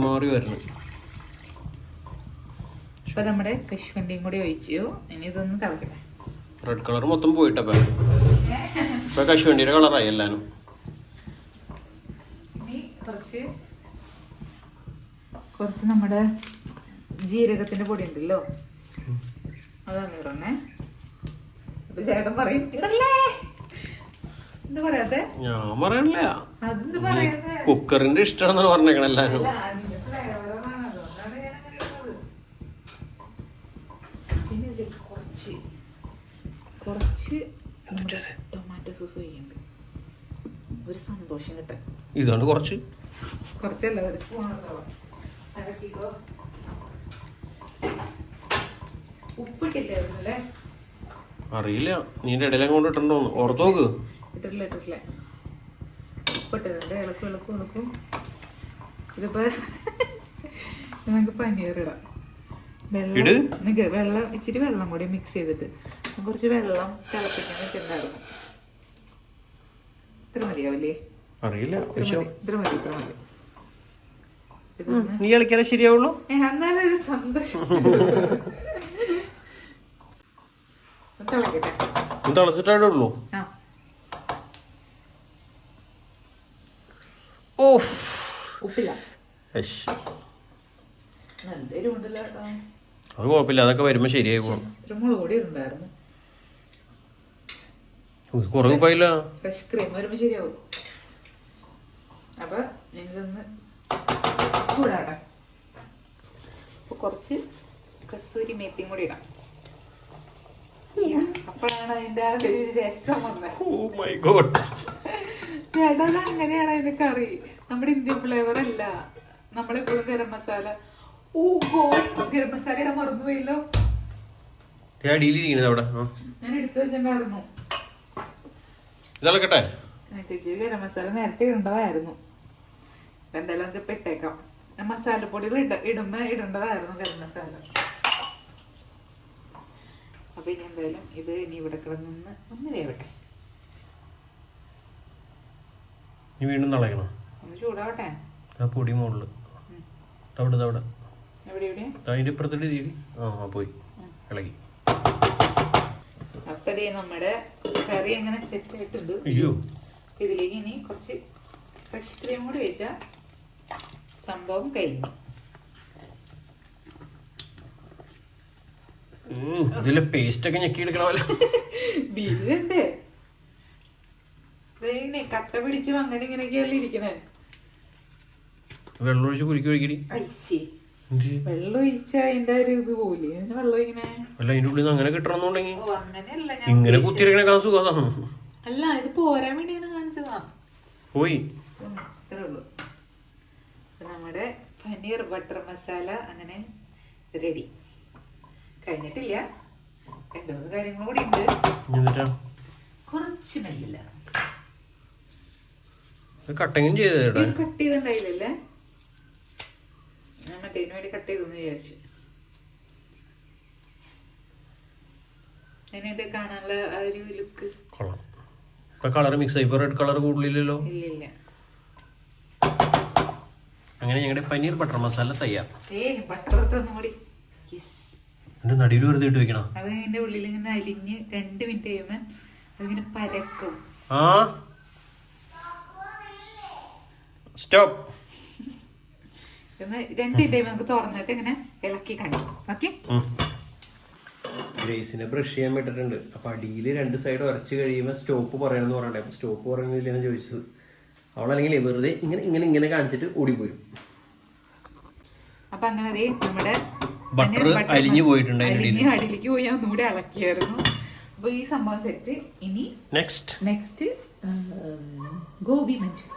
Speaker 3: മാറി വരുന്നു.
Speaker 2: ഇപ്പൊ നമ്മുടെ കശുവണ്ടിയും കൂടി ഒഴിച്ചു. ഇനി ഇതൊന്ന് തിളക്കട്ടെ.
Speaker 3: റെഡ് കളർ മൊത്തം പോയിട്ടപ്പോ ഇപ്പൊ കശുവണ്ടിയുടെ കളറായി എല്ലാനും.
Speaker 2: ഇനി കുറച്ച് നമ്മുടെ ജീരകത്തിന്റെ പൊടി ഉണ്ടല്ലോ, അതാണ് ഇടണേ. അത് ചേട്ടൻ പറയും ഇടല്ലേ. എന്താ പറയാത്തെ?
Speaker 3: ഞാൻ പറയണില്ല, കുക്കറിന്റെ ഇഷ്ടമാണെന്നാണ് പറഞ്ഞേക്കണ എല്ലാരും.
Speaker 2: പിന്നെ കുറച്ച് ടൊമാറ്റോ സോസ് ചെയ്യുന്നുണ്ട്, ഒരു സന്തോഷം കിട്ടാൻ.
Speaker 3: ഇതാണ്
Speaker 2: കുറച്ചല്ല, ഒരു സ്പൂൺ. ഉപ്പിട്ടില്ലേ?
Speaker 3: അറിയില്ല, നീന്റെ ഇടയിലും കൊണ്ട് ഇട്ടുണ്ടോ ഓർത്ത് നോക്ക്.
Speaker 2: ഇട്ടിട്ടില്ല. ഉപ്പിട്ടിട്ടുണ്ട്. ഇളക്കും. ഇതിപ്പോ നമുക്ക് പനീറിടാം. വെള്ളം ഇച്ചിരി വെള്ളം കൂടി മിക്സ് ചെയ്തിട്ട് കുറച്ച് വെള്ളം തിളപ്പിക്കാൻ വെച്ചിട്ടുണ്ടായിരുന്നു. ഇത്ര മതിയാവില്ലേ?
Speaker 3: അറിയില്ല.
Speaker 2: ഇത്ര മതി.
Speaker 3: നീ കളിക്കാതെ ശരിയാവുള്ളൂ.
Speaker 2: എന്നാലൊരു സന്തോഷം.
Speaker 3: തിളച്ചിട്ടേ ഉള്ളൂ.
Speaker 2: ഉപ്പില്ല.
Speaker 3: അത് കുഴപ്പമില്ല, അതൊക്കെ വരുമ്പോ ശരിയായി പോകും.
Speaker 2: മുളക് പൊടി ഉണ്ടായിരുന്നു.
Speaker 3: കുറവ് പോയില്ല.
Speaker 2: ഫ്രഷ് ക്രീം വരുമ്പോ ശരിയാവും. അപ്പൊ ഞങ്ങളൊന്ന് ചൂടാട്ടെ. കുറച്ച് കസൂരി മേത്തിയും കൂടി ഇടാം. അപ്പോഴാണ് അതിന്റെ ആ ഒരു രസം വന്നത്. ചേട്ടത് അങ്ങനെയാണ് അതിന്റെ കറി. നമ്മുടെ ഇന്ത്യൻ ഫ്ലേവർ അല്ല. നമ്മളെപ്പോഴും ഗരം മസാല. ഗരം മസാല ഇടാൻ മറന്നുപോയല്ലോ. ഞാൻ എടുത്തു വെച്ചിട്ടുണ്ടായിരുന്നു. ഗരം മസാല നേരത്തെ ഇടേണ്ടതായിരുന്നു. എന്തായാലും അത് പെട്ടേക്കാം. മസാലപ്പൊടികൾ ഇടുമ്പോ ഇടേണ്ടതായിരുന്നു ഗരം മസാല. അപ്പൊ ഇനി എന്തായാലും ഇത് ഇനി ഇവിടെ കിടന്ന് ഒന്ന് വേവട്ടെ.
Speaker 3: വീണ്ടും തിളയണം.
Speaker 2: ഒന്ന് ചൂടാവട്ടെ.
Speaker 3: ആ പൊടി മുകളില് അതിന്റെ ഇപ്പുറത്തോട്ട് പോയി ഇളകി.
Speaker 2: അപ്പൊ നമ്മുടെ കറി അങ്ങനെ സെറ്റ് ആയിട്ടുണ്ട്. ഇതിലേക്ക് ഇനി കുറച്ച് ഫ്രഷ് ക്രീം കൂടി വെച്ചാൽ സംഭവം കഴിഞ്ഞു.
Speaker 3: ഇതിലെ പേസ്റ്റ് ഒക്കെ ഞെക്കി എടുക്കണമല്ലോ.
Speaker 2: ബീരുണ്ട് ഇങ്ങനെ കട്ട പിടിച്ചും അങ്ങനെ ഇങ്ങനെയൊക്കെയല്ലേ ഇരിക്കണേ.
Speaker 3: വെള്ളം ഒഴിച്ച് കുലുക്കി ഒഴിക്കടി.
Speaker 2: വെള്ളം ഒഴിച്ച അതിന്റെ ഒരു ഇത് പോലെ വെള്ളം ഇങ്ങനെ
Speaker 3: അല്ല അതിന്റെ ഉള്ളിൽ നിന്ന് അങ്ങനെ കിട്ടണമെന്നുണ്ടെങ്കിൽ
Speaker 2: അങ്ങനെയല്ല
Speaker 3: ഇങ്ങനെ കുത്തിരിക്കണ സുഖം.
Speaker 2: അല്ല ഇത് പോരാൻ വേണ്ടിയാണ് കാണിച്ചതാ.
Speaker 3: പോയി
Speaker 2: ഇത്രേ ഉള്ളൂ. നമ്മുടെ പനീർ ബട്ടർ മസാല അങ്ങനെ റെഡി. കഴിഞ്ഞിട്ടില്ല, 2-3 കാര്യങ്ങൾ കൂടി ഉണ്ട്. കുറച്ച് മെല്ലില്ല
Speaker 3: കട്ടിങ് ചെയ്ത്
Speaker 2: കട്ട് ചെയ്തിട്ടുണ്ടായില്ലേ. ഞാൻ മറ്റേതിന് വേണ്ടി കട്ട് ചെയ്തെന്ന് വിചാരിച്ചു. അതിനായിട്ട് കാണാനുള്ള ആ ഒരു ലുക്ക്
Speaker 3: കൊള്ളാം. കളർ മിക്സ് ആയി. റെഡ് കളർ കൂടുതലില്ലല്ലോ.
Speaker 2: ഇല്ലില്ല.
Speaker 3: അങ്ങനെ ഞങ്ങളുടെ പനീർ ബട്ടർ മസാല തയ്യാർ.
Speaker 2: ബട്ടർ ഒന്നും കൂടി
Speaker 3: എന്റെ നടിയിൽ വെറുതെ ഇട്ട് വെക്കണം.
Speaker 2: അത് അതിന്റെ ഉള്ളിൽ ഇങ്ങനെ അലിഞ്ഞ് 2 മിനിറ്റ് കഴിയുമ്പോ അതിങ്ങനെ പരക്കും.
Speaker 3: സ്റ്റോപ്പ്.
Speaker 2: 2 മിനിറ്റ് നമുക്ക് തുറന്നിട്ട് ഇങ്ങനെ ഇളക്കി കാണിക്കും. ഓക്കെ.
Speaker 3: ഗ്രേസിനെ ബ്രഷ് ചെയ്യാൻ വിട്ടിട്ടുണ്ട്. അപ്പൊ അടിയിൽ 2 സൈഡ് ഉരച്ച് കഴിയുമ്പോൾ സ്റ്റോപ്പ് പറയണമെന്ന് പറയണ്ടേ. അപ്പൊ സ്റ്റോപ്പ് പറയുന്നില്ലെന്ന് ചോദിച്ചത്. അവളല്ലെങ്കിൽ വെറുതെ ഇങ്ങനെ ഇങ്ങനെ ഇങ്ങനെ കാണിച്ചിട്ട് ഓടിപ്പോരും.
Speaker 2: അപ്പൊ അങ്ങനെ നമ്മുടെ
Speaker 3: ബട്ടർ അലിഞ്ഞു പോയിട്ടുണ്ട്.
Speaker 2: അടിയിലേക്ക് പോയി ഞാൻ ഒന്നുകൂടെ ഇളക്കിയായിരുന്നു. അപ്പൊ ഈ സംഭവം സെറ്റ്. ഇനി നെക്സ്റ്റ് ഗോബി മഞ്ചൂരി.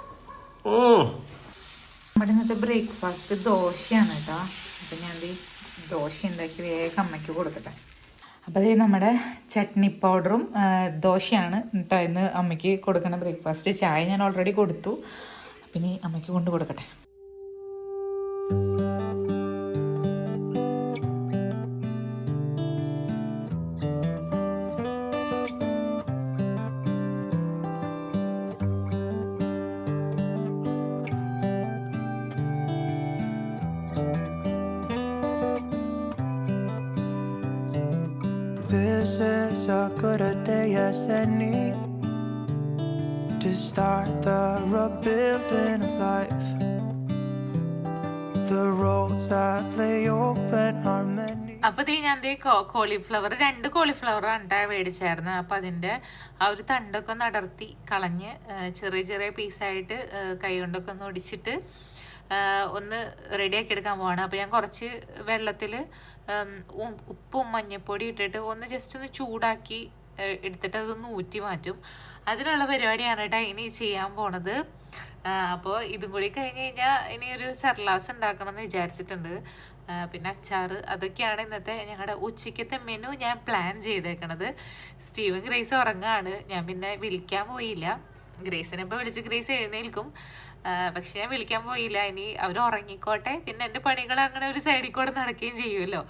Speaker 2: നമ്മുടെ ഇന്നത്തെ ബ്രേക്ക്ഫാസ്റ്റ് ദോശയാണ് കേട്ടോ. അപ്പം ഞാൻ ദോശ ഉണ്ടാക്കി വേഗം അമ്മയ്ക്ക് കൊടുക്കട്ടെ. അപ്പോൾ അതേ നമ്മുടെ ചട്നി പൗഡറും ദോശയാണ് കേട്ടോ ഇന്ന് അമ്മയ്ക്ക് കൊടുക്കുന്ന ബ്രേക്ക്ഫാസ്റ്റ്. ചായ ഞാൻ ഓൾറെഡി കൊടുത്തു. പിന്നെ അമ്മയ്ക്ക് കൊണ്ട് കൊടുക്കട്ടെ.
Speaker 1: This is a good a day as any to start the rebuilding of life. The roads that lay open are many.
Speaker 2: അപ്പോൾ ഞാൻ കോളിഫ്ലവർ 2 കോളിഫ്ലവറാണ് മേടിച്ചായിരുന്നു. അപ്പോൾ അതിൻ്റെ ആ ഒരു തണ്ടൊക്കെ ഒന്ന് അടർത്തി കളഞ്ഞ് ചെറിയ ചെറിയ പീസായിട്ട് കൈ കൊണ്ടൊക്കെ ഒന്ന് ഒടിച്ചിട്ട് ഒന്ന് റെഡിയാക്കി എടുക്കാൻ പോവാണ്. അപ്പോൾ ഞാൻ കുറച്ച് വെള്ളത്തിൽ ഉപ്പും മഞ്ഞൾപ്പൊടി ഇട്ടിട്ട് ഒന്ന് ജസ്റ്റ് ഒന്ന് ചൂടാക്കി എടുത്തിട്ട് അതൊന്ന് ഊറ്റി മാറ്റും. അതിനുള്ള പരിപാടിയാണ് കേട്ടോ ഇനി ചെയ്യാൻ പോണത്. അപ്പോൾ ഇതും കൂടി കഴിഞ്ഞ് കഴിഞ്ഞാൽ ഇനി ഒരു സർലാസ് ഉണ്ടാക്കണം എന്ന് വിചാരിച്ചിട്ടുണ്ട്. പിന്നെ അച്ചാറ്, അതൊക്കെയാണ് ഇന്നത്തെ ഞങ്ങളുടെ ഉച്ചയ്ക്കത്തെ മെനു ഞാൻ പ്ലാൻ ചെയ്തേക്കണത്. സ്റ്റീവൻ ഗ്രേസ് ഉറങ്ങാണ്. ഞാൻ പിന്നെ വിളിക്കാൻ പോയില്ല. ഗ്രേസിനെ ഇപ്പോൾ വിളിച്ച് ഗ്രേസ് എഴുന്നേൽക്കും. പക്ഷെ ഞാൻ വിളിക്കാൻ പോയില്ല. ഇനി അവർ ഉറങ്ങിക്കോട്ടെ. പിന്നെ എൻ്റെ പണികൾ അങ്ങനെ ഒരു സൈഡിൽ കൂടെ നടക്കുകയും ചെയ്യുമല്ലോ.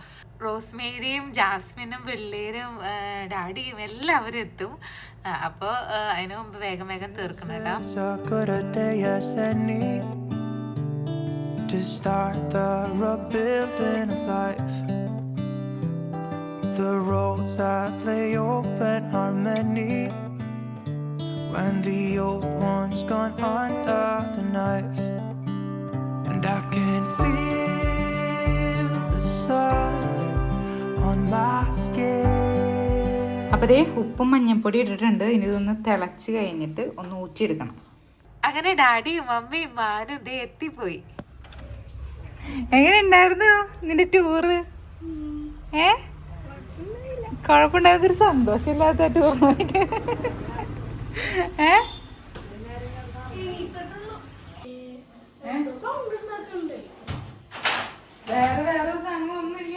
Speaker 2: റോസ്മേരിയും ജാസ്മിനും പിള്ളേരും ഡാഡിയും എല്ലാവരും എത്തും. അപ്പോൾ അതിന് മുമ്പ് വേഗം വേഗം തീർക്കണം കേട്ടോ.
Speaker 1: To start the rebuilding of life. The roads that lay open are many. When the old one's gone under the knife, and I can feel the sun on my skin.
Speaker 2: അപ്പോൾ ദേ ഉപ്പും മഞ്ഞൾപ്പൊടി ഇട്ടിട്ടുണ്ട്. ഇനി ഇതൊന്ന് തിളച്ച് കഴിഞ്ഞിട്ട് ഒന്ന് ഊറ്റിയെടുക്കണം. അങ്ങനെ ഡാഡിയും മമ്മിയും മാനും ദേ എത്തിപ്പോയി. എങ്ങനെ ഉണ്ടായിരുന്നു നിന്റെ ടൂറ്? കുഴപ്പമുണ്ടായിരുന്നൊരു സന്തോഷമില്ലാത്ത ടൂറിനായിട്ട്. വേറെ വേറെ സാധനങ്ങളൊന്നുമില്ല.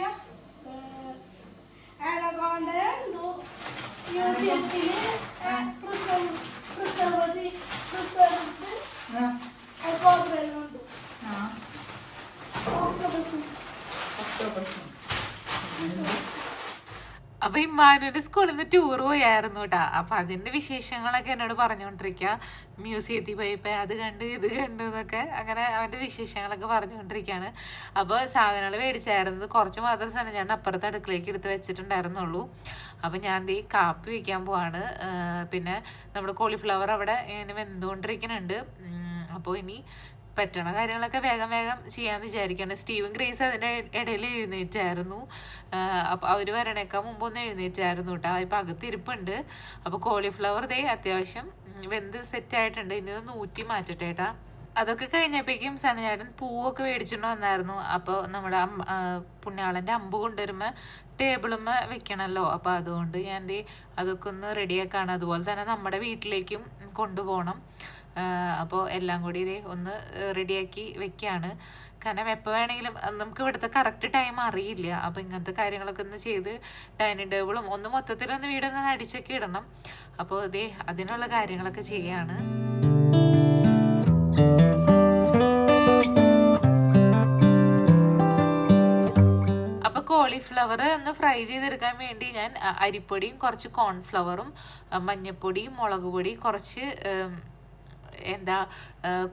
Speaker 2: അപ്പൊ ഇമ്മാനുവിന്റെ സ്കൂളിൽ നിന്ന് ടൂർ പോയായിരുന്നു കേട്ടാ. അപ്പൊ അതിന്റെ വിശേഷങ്ങളൊക്കെ എന്നോട് പറഞ്ഞുകൊണ്ടിരിക്കുക. മ്യൂസിയത്തിൽ പോയപ്പോ അത് കണ്ടു ഇത് കണ്ടു എന്നൊക്കെ അങ്ങനെ അവന്റെ വിശേഷങ്ങളൊക്കെ പറഞ്ഞുകൊണ്ടിരിക്കുകയാണ്. അപ്പോൾ സാധനങ്ങൾ മേടിച്ചായിരുന്നത് കുറച്ച് മാത്രം സാധനം ഞാൻ അപ്പുറത്തെ അടുക്കളയ്ക്ക് എടുത്ത് വെച്ചിട്ടുണ്ടായിരുന്നുള്ളൂ. അപ്പം ഞാൻ ഈ കാപ്പി വയ്ക്കാൻ പോവാണ്. പിന്നെ നമ്മുടെ കോളിഫ്ലവർ അവിടെ ഇങ്ങനെ വെന്തുകൊണ്ടിരിക്കുന്നുണ്ട്. അപ്പോൾ ഇനി പറ്റണ കാര്യങ്ങളൊക്കെ വേഗം വേഗം ചെയ്യാമെന്ന് വിചാരിക്കുകയാണ്. സ്റ്റീവും ഗ്രേസ് അതിൻ്റെ ഇടയിൽ എഴുന്നേറ്റായിരുന്നു. അപ്പോൾ അവർ വരണേക്കാൾ മുമ്പൊന്ന് എഴുന്നേറ്റായിരുന്നു കേട്ടോ. ഇപ്പം അകത്തിരിപ്പുണ്ട്. അപ്പോൾ കോളിഫ്ലവർ ദേ അത്യാവശ്യം വെന്ത് സെറ്റായിട്ടുണ്ട്. ഇനി ഒന്ന് ഊറ്റി മാറ്റട്ടെ കേട്ടാ. അതൊക്കെ കഴിഞ്ഞപ്പോഴേക്കും സനചേട്ടൻ പൂവൊക്കെ മേടിച്ചിട്ട് വന്നായിരുന്നു. അപ്പോൾ നമ്മുടെ പുണ്യാളൻ്റെ അമ്പ് കൊണ്ടുവരുമ്പോൾ ടേബിളുമ്മ വെക്കണമല്ലോ. അപ്പോൾ അതുകൊണ്ട് ഞാൻ അതൊക്കെ ഒന്ന് റെഡിയാക്കാണ്. അതുപോലെ തന്നെ നമ്മുടെ വീട്ടിലേക്കും കൊണ്ടുപോകണം. അപ്പോൾ എല്ലാം കൂടി ഒന്ന് റെഡിയാക്കി വെക്കുകയാണ്. കാരണം എപ്പോൾ വേണമെങ്കിലും നമുക്ക് ഇവിടുത്തെ കറക്റ്റ് ടൈം അറിയില്ല. അപ്പോൾ ഇങ്ങനത്തെ കാര്യങ്ങളൊക്കെ ഒന്ന് ചെയ്ത് ഡൈനിങ് ടേബിളും ഒന്ന് മൊത്തത്തിലൊന്ന് വീടൊക്കെ അടിച്ചൊക്കെ ഇടണം. അപ്പോൾ അതിനുള്ള കാര്യങ്ങളൊക്കെ ചെയ്യാണ്. അപ്പോൾ കോളിഫ്ലവർ ഒന്ന് ഫ്രൈ ചെയ്തെടുക്കാൻ വേണ്ടി ഞാൻ അരിപ്പൊടിയും കുറച്ച് കോൺഫ്ലവറും മഞ്ഞൾപ്പൊടിയും മുളക് പൊടി കുറച്ച്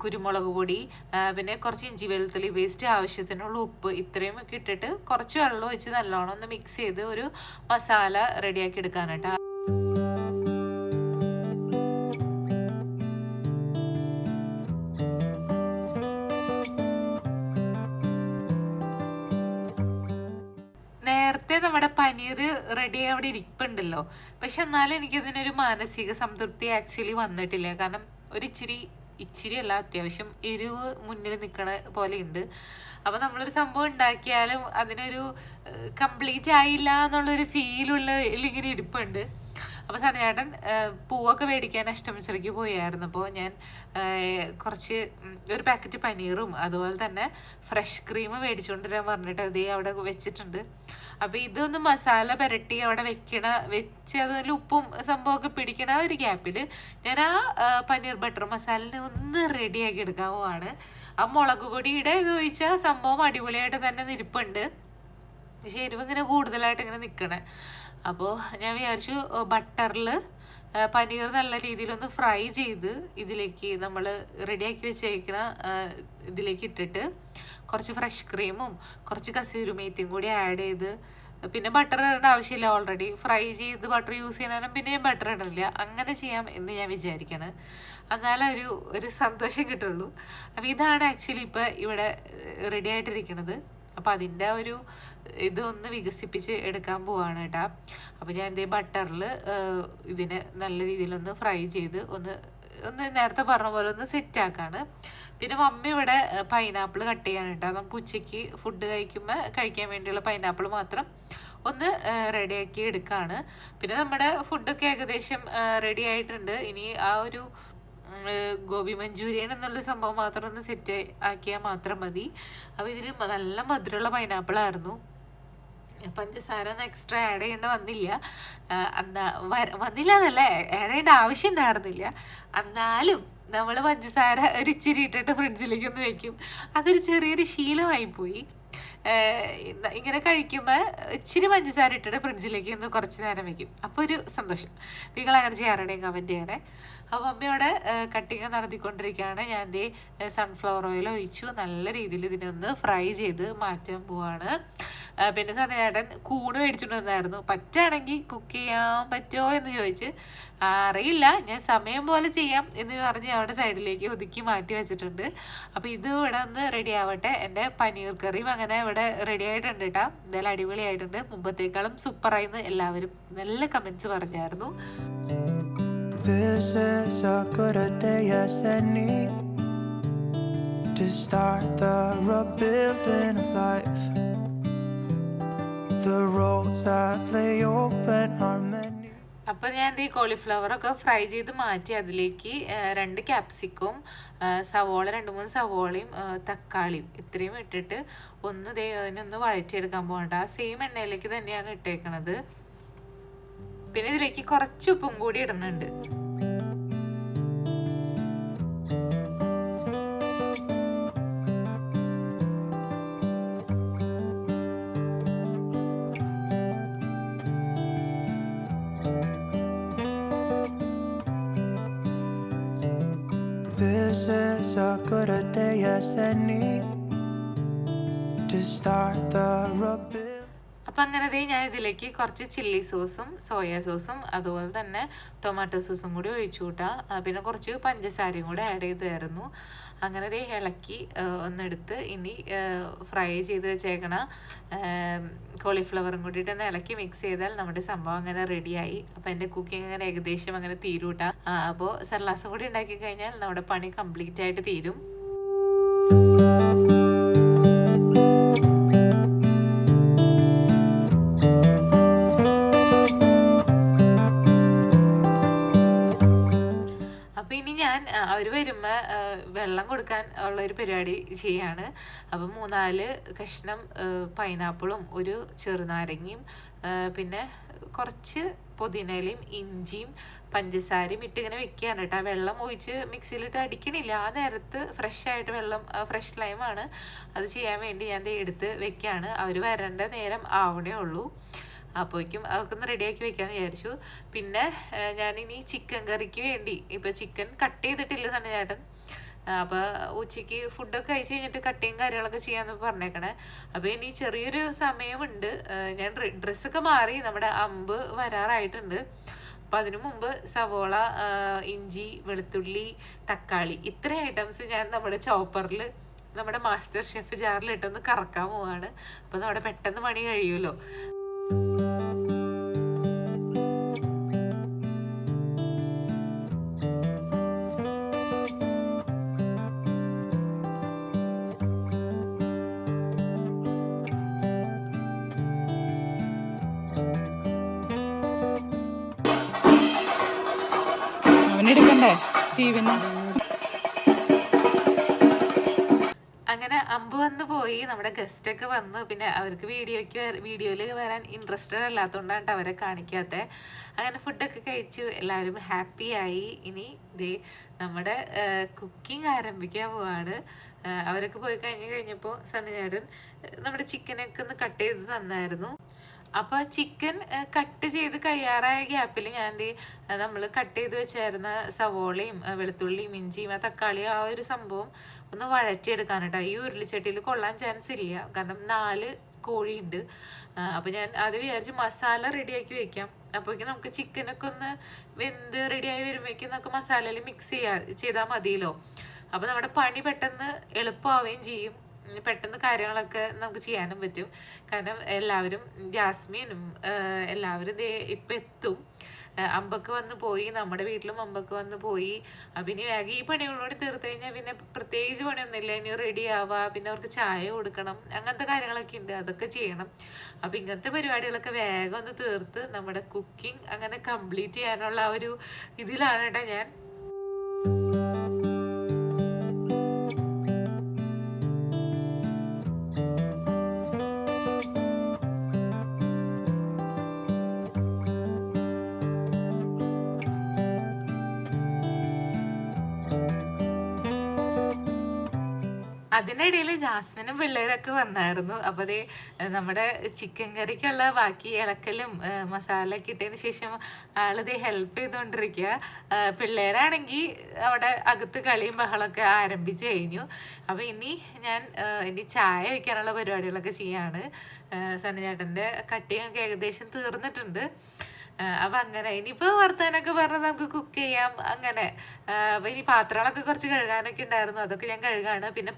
Speaker 2: കുരുമുളക് പൊടി പിന്നെ കുറച്ച് ഇഞ്ചി വെളുത്തുള്ളി പേസ്റ്റ് ആവശ്യത്തിനുള്ള ഉപ്പ് ഇത്രയും ഒക്കെ ഇട്ടിട്ട് കുറച്ച് വെള്ളം ഒഴിച്ച് നല്ലോണം ഒന്ന് മിക്സ് ചെയ്ത് ഒരു മസാല റെഡിയാക്കി എടുക്കാനായിട്ട്. നേരത്തെ നമ്മുടെ പനീർ റെഡി അവിടെ ഇരിപ്പുണ്ടല്ലോ. പക്ഷെ എന്നാലും എനിക്കതിനൊരു മാനസിക സംതൃപ്തി ആക്ച്വലി വന്നിട്ടില്ല. കാരണം ഇച്ചിരി അല്ല, അത്യാവശ്യം എരിവ് മുന്നിൽ നിൽക്കണ പോലെയുണ്ട്. അപ്പോൾ നമ്മളൊരു സംഭവം ഉണ്ടാക്കിയാലും അതിനൊരു കംപ്ലീറ്റ് ആയില്ല എന്നുള്ളൊരു ഫീലുള്ള ഇങ്ങനെ ഇരിപ്പുണ്ട്. അപ്പോൾ സനചേട്ടൻ പൂവൊക്കെ മേടിക്കാൻ അഷ്ടമിശ്രയ്ക്ക് പോയായിരുന്നു. അപ്പോൾ ഞാൻ കുറച്ച് ഒരു പാക്കറ്റ് പനീറും അതുപോലെ തന്നെ ഫ്രഷ് ക്രീം മേടിച്ചുകൊണ്ടിരാൻ പറഞ്ഞിട്ട് അവിടെ വെച്ചിട്ടുണ്ട്. അപ്പോൾ ഇതൊന്ന് മസാല പുരട്ടി അവിടെ വെച്ച് അതിൽ ഉപ്പും സംഭവമൊക്കെ പിടിക്കണ ഒരു ഗ്യാപ്പിൽ ഞാൻ പനീർ ബട്ടർ മസാലിനെ ഒന്ന് റെഡിയാക്കി എടുക്കാൻ പോവാണ്. ആ മുളക് പൊടിയുടെ ഇത് ചോദിച്ചാൽ സംഭവം അടിപൊളിയായിട്ട് തന്നെ നിൽപ്പുണ്ട്. പക്ഷെ എരിവ് ഇങ്ങനെ കൂടുതലായിട്ട് ഇങ്ങനെ നിൽക്കണേ. അപ്പോൾ ഞാൻ വിചാരിച്ചു ബട്ടറിൽ പനീർ നല്ല രീതിയിലൊന്ന് ഫ്രൈ ചെയ്ത് ഇതിലേക്ക് നമ്മൾ റെഡിയാക്കി വെച്ചേക്കുന്ന ഇതിലേക്ക് ഇട്ടിട്ട് കുറച്ച് ഫ്രഷ് ക്രീമും കുറച്ച് കസൂരി മേത്തിയും കൂടി ആഡ് ചെയ്ത്, പിന്നെ ബട്ടർ ഇടേണ്ട ആവശ്യമില്ല, ഓൾറെഡി ഫ്രൈ ചെയ്ത് ബട്ടർ യൂസ് ചെയ്യാനും പിന്നെ ഞാൻ ബട്ടർ ഇടില്ല, അങ്ങനെ ചെയ്യാം എന്ന് ഞാൻ വിചാരിക്കണം. എന്നാലും ഒരു സന്തോഷം കിട്ടുള്ളൂ. അപ്പോൾ ഇതാണ് ആക്ച്വലി ഇപ്പോൾ ഇവിടെ റെഡി ആയിട്ടിരിക്കുന്നത്. അപ്പോൾ അതിൻ്റെ ഇതൊന്ന് വികസിപ്പിച്ച് എടുക്കാൻ പോവാണ് കേട്ടോ. അപ്പോൾ ഞാൻ ബട്ടറിൽ ഇതിനെ നല്ല രീതിയിലൊന്ന് ഫ്രൈ ചെയ്ത് ഒന്ന് നേരത്തെ പറഞ്ഞ പോലെ ഒന്ന് സെറ്റാക്കാണ്. പിന്നെ മമ്മി ഇവിടെ പൈനാപ്പിൾ കട്ട് ചെയ്യാൻ കേട്ടോ. നമുക്ക് ഉച്ചയ്ക്ക് ഫുഡ് കഴിക്കാൻ വേണ്ടിയുള്ള പൈനാപ്പിൾ മാത്രം ഒന്ന് റെഡിയാക്കി എടുക്കുകയാണ്. പിന്നെ നമ്മുടെ ഫുഡൊക്കെ ഏകദേശം റെഡി ആയിട്ടുണ്ട്. ഇനി ഗോബി മഞ്ചൂരിയൻ എന്നുള്ള സംഭവം മാത്രം ഒന്ന് സെറ്റ് ആക്കിയാൽ മാത്രം മതി. അപ്പോൾ ഇതിൽ നല്ല മധുരമുള്ള പൈനാപ്പിളായിരുന്നു. പഞ്ചസാര ഒന്നും എക്സ്ട്രാ ആഡ് ചെയ്യേണ്ട വന്നില്ല. വന്നില്ല എന്നല്ല, ആഡ് ചെയ്യേണ്ട ആവശ്യം ഉണ്ടായിരുന്നില്ല. എന്നാലും നമ്മൾ പഞ്ചസാര ഒരു ഇച്ചിരി ഇട്ടിട്ട് ഫ്രിഡ്ജിലേക്ക് ഒന്ന് വെക്കും. അതൊരു ചെറിയൊരു ശീലമായിപ്പോയി. ഇങ്ങനെ കഴിക്കുമ്പോൾ ഇച്ചിരി പഞ്ചസാര ഇട്ടിട്ട് ഫ്രിഡ്ജിലേക്ക് ഒന്ന് കുറച്ച് നേരം വെക്കും. അപ്പോൾ ഒരു സന്തോഷം. നിങ്ങൾ അങ്ങനെ ചെയ്യാറുണ്ടെങ്കിൽ കമൻറ്റ് ചെയ്യണേ. അപ്പോൾ മമ്മിയോടെ കട്ടിങ് നടത്തിക്കൊണ്ടിരിക്കുകയാണ്. ഞാൻ സൺഫ്ലവർ ഓയിൽ ഒഴിച്ചു നല്ല രീതിയിൽ ഇതിനൊന്ന് ഫ്രൈ ചെയ്ത് മാറ്റാൻ പോവാണ്. പിന്നെ സനചേട്ടൻ കൂണ് മേടിച്ചിട്ട് വന്നായിരുന്നു. പറ്റുകയാണെങ്കിൽ കുക്ക് ചെയ്യാൻ പറ്റുമോ എന്ന് ചോദിച്ച്, അറിയില്ല, ഞാൻ സമയം പോലെ ചെയ്യാം എന്ന് പറഞ്ഞ് അവിടെ സൈഡിലേക്ക് ഒതുക്കി മാറ്റി വെച്ചിട്ടുണ്ട്. അപ്പോൾ ഇത് ഇവിടെ ഒന്ന് റെഡി ആവട്ടെ. എൻ്റെ പനീർ കറിയും അങ്ങനെ ഇവിടെ റെഡി ആയിട്ടുണ്ട് കേട്ടോ. എന്തായാലും അടിപൊളിയായിട്ടുണ്ട്. മുമ്പത്തേക്കാളും സൂപ്പറായിന്ന് എല്ലാവരും നല്ല കമൻറ്റ്സ് പറഞ്ഞായിരുന്നു.
Speaker 1: This is a good day as any to start the rebuilding of life. The roads that lay open are many.
Speaker 2: അപ്പോൾ ഞാൻ കോളിഫ്ലവറൊക്കെ ഫ്രൈ ചെയ്ത് മാറ്റി അതിലേക്ക് 2 ക്യാപ്സിക്കും സവോള 2-3 സവോളയും തക്കാളിയും ഇത്രയും ഇട്ടിട്ട് അതിനൊന്ന് വഴറ്റിയെടുക്കാൻ പോകണ്ട. ആ സെയിം എണ്ണയിലേക്ക് തന്നെയാണ് ഇട്ടേക്കണത്. പിന്നെ ഇതിലേക്ക് കുറച്ച് ഉപ്പും കൂടി ഇടുന്നുണ്ട്.
Speaker 1: This is a good day as any to start the rebuild.
Speaker 2: അപ്പം അങ്ങനെ ഞാൻ ഇതിലേക്ക് കുറച്ച് ചില്ലി സോസും സോയാ സോസും അതുപോലെ തന്നെ ടൊമാറ്റോ സോസും കൂടി ഒഴിച്ചു കൂട്ടാം. പിന്നെ കുറച്ച് പഞ്ചസാരയും കൂടെ ആഡ് ചെയ്തായിരുന്നു. അങ്ങനെ ഇളക്കി ഒന്നെടുത്ത് ഇനി ഫ്രൈ ചെയ്ത് വെച്ചേക്കണ കോളിഫ്ലവറും കൂടിയിട്ട് ഒന്ന് ഇളക്കി മിക്സ് ചെയ്താൽ നമ്മുടെ സംഭവം അങ്ങനെ റെഡിയായി. അപ്പം എൻ്റെ കുക്കിംഗ് അങ്ങനെ ഏകദേശം അങ്ങനെ തീരൂട്ടാ. അപ്പോൾ സർലാസും കൂടി ഉണ്ടാക്കി കഴിഞ്ഞാൽ നമ്മുടെ പണി കംപ്ലീറ്റ് ആയിട്ട് തീരും. അവർ വരുമ്പോൾ വെള്ളം കൊടുക്കാൻ ഉള്ളൊരു പരിപാടി ചെയ്യാണ്. അപ്പം 3-4 കഷ്ണം പൈനാപ്പിളും ഒരു ചെറുനാരങ്ങയും പിന്നെ കുറച്ച് പുതിനയിലയും ഇഞ്ചിയും പഞ്ചസാരയും ഇട്ടിങ്ങനെ വെക്കുകയാണ് കേട്ടോ. വെള്ളം ഒഴിച്ച് മിക്സിയിലിട്ട് അടിക്കണില്ല. ആ നേരത്ത് ഫ്രഷായിട്ട് വെള്ളം ഫ്രഷ് ലൈമാണ് അത് ചെയ്യാൻ വേണ്ടി ഞാൻ എടുത്ത് വെക്കുകയാണ്. അവർ വരേണ്ട നേരം ആവണേ ഉള്ളൂ. അപ്പോഴേക്കും അതൊക്കെ റെഡിയാക്കി വെക്കാമെന്ന് വിചാരിച്ചു. പിന്നെ ഞാനിനി ചിക്കൻ കറിക്ക് വേണ്ടി ഇപ്പം ചിക്കൻ കട്ട് ചെയ്തിട്ടില്ലെന്നാണ് ചേട്ടൻ. അപ്പോൾ ഉച്ചയ്ക്ക് ഫുഡൊക്കെ കഴിച്ച് കഴിഞ്ഞിട്ട് കട്ടിങ് കാര്യങ്ങളൊക്കെ ചെയ്യാമെന്ന് പറഞ്ഞേക്കണേ. അപ്പോൾ ഇനി ചെറിയൊരു സമയമുണ്ട്. ഞാൻ ഡ്രസ്സൊക്കെ മാറി നമ്മുടെ അമ്പ് വരാറായിട്ടുണ്ട്. അപ്പോൾ അതിനു മുമ്പ് സവോള, ഇഞ്ചി, വെളുത്തുള്ളി, തക്കാളി ഇത്രയും ഐറ്റംസ് ഞാൻ നമ്മുടെ ചോപ്പറിൽ നമ്മുടെ മാസ്റ്റർ ഷെഫ് ജാറിലിട്ടൊന്ന് കറക്കാൻ പോവാണ്. അപ്പോൾ നമ്മുടെ പെട്ടെന്ന് പണി കഴിയുമല്ലോ. അവനെടുക്കണ്ടേ സ്റ്റീവിന്? അങ്ങനെ അമ്പ് വന്ന് പോയി. നമ്മുടെ ഗസ്റ്റൊക്കെ വന്നു. പിന്നെ അവർക്ക് വീഡിയോയിൽ വരാൻ ഇൻട്രസ്റ്റഡ് അല്ലാത്തതുകൊണ്ടാണ് അവരെ കാണിക്കാത്തത്. അങ്ങനെ ഫുഡൊക്കെ കഴിച്ചു. എല്ലാവരും ഹാപ്പിയായി. ഇനി ഇതേ നമ്മുടെ കുക്കിംഗ് ആരംഭിക്കാൻ പോവാണ്. അവരൊക്കെ പോയി കഴിഞ്ഞപ്പോൾ സണ്ണിചേട്ടൻ നമ്മുടെ ചിക്കനൊക്കെ ഒന്ന് കട്ട് ചെയ്ത് തന്നായിരുന്നു. അപ്പോൾ ചിക്കൻ കട്ട് ചെയ്ത് കഴിയാറായ ഗ്യാപ്പിൽ ഞാൻ നമ്മൾ കട്ട് ചെയ്ത് വെച്ചായിരുന്ന സവോളയും വെളുത്തുള്ളിയും ഇഞ്ചിയും തക്കാളിയും ആ ഒരു സംഭവം ഒന്ന് വഴറ്റിയെടുക്കാൻ കേട്ടോ. ഈ ഉരുളിച്ചട്ടിയിൽ കൊള്ളാൻ ചാൻസ് ഇല്ല, കാരണം 4 കോഴിയുണ്ട്. അപ്പോൾ ഞാൻ അത് വിചാരിച്ച് മസാല റെഡിയാക്കി വെക്കാം. അപ്പോഴേക്കും നമുക്ക് ചിക്കനൊക്കെ ഒന്ന് വെന്ത് റെഡിയായി വരുമ്പോഴേക്കും നമുക്ക് മസാലയിൽ മിക്സ് ചെയ്താൽ മതിയല്ലോ. അപ്പോൾ നമ്മുടെ പണി പെട്ടെന്ന് എളുപ്പമാവുകയും ചെയ്യും. പെട്ടെന്ന് കാര്യങ്ങളൊക്കെ നമുക്ക് ചെയ്യാനും പറ്റും. കാരണം എല്ലാവരും ജാസ്മിനും എല്ലാവരും ഇപ്പം എത്തും. അമ്പൊക്കെ വന്ന് പോയി, നമ്മുടെ വീട്ടിലും അമ്പൊക്കെ വന്ന് പോയി. പിന്നെ വേഗം ഈ പണികളോട് തീർത്ത് കഴിഞ്ഞാൽ പിന്നെ പ്രത്യേകിച്ച് പണിയൊന്നുമില്ല. ഇനി റെഡി ആവുക, പിന്നെ അവർക്ക് ചായ കൊടുക്കണം, അങ്ങനത്തെ കാര്യങ്ങളൊക്കെ ഉണ്ട്, അതൊക്കെ ചെയ്യണം. അപ്പം ഇങ്ങനത്തെ പരിപാടികളൊക്കെ വേഗം ഒന്ന് തീർത്ത് നമ്മുടെ കുക്കിംഗ് അങ്ങനെ കംപ്ലീറ്റ് ചെയ്യാനുള്ള ആ ഒരു ഇതിലാണ് കേട്ടോ ഞാൻ. അതിനിടയിൽ ജാസ്മിനും പിള്ളേരൊക്കെ വന്നായിരുന്നു. അപ്പോൾ അതേ നമ്മുടെ ചിക്കൻ കറിക്കുള്ള ബാക്കി ഇളക്കലും മസാല ഒക്കെ ഇട്ടതിന് ശേഷം ആളിത് ഹെൽപ്പ് ചെയ്തുകൊണ്ടിരിക്കുക. പിള്ളേരാണെങ്കിൽ അവിടെ അകത്ത് കളിയും ബഹളമൊക്കെ ആരംഭിച്ചു കഴിഞ്ഞു. അപ്പോൾ ഇനി ചായ വയ്ക്കാനുള്ള പരിപാടികളൊക്കെ ചെയ്യാണ്. സണ്ണിചേട്ടൻ്റെ കട്ടിങ്ങൊക്കെ ഏകദേശം തീർന്നിട്ടുണ്ട്. അപ്പം അങ്ങനെ ഇനിയിപ്പോൾ വർത്താനൊക്കെ പറഞ്ഞ് നമുക്ക് കുക്ക് ചെയ്യാം. അങ്ങനെ അപ്പം ഇനി പാത്രങ്ങളൊക്കെ കുറച്ച് കഴുകാനൊക്കെ ഉണ്ടായിരുന്നു, അതൊക്കെ ഞാൻ കഴുകാണ്. പിന്നെ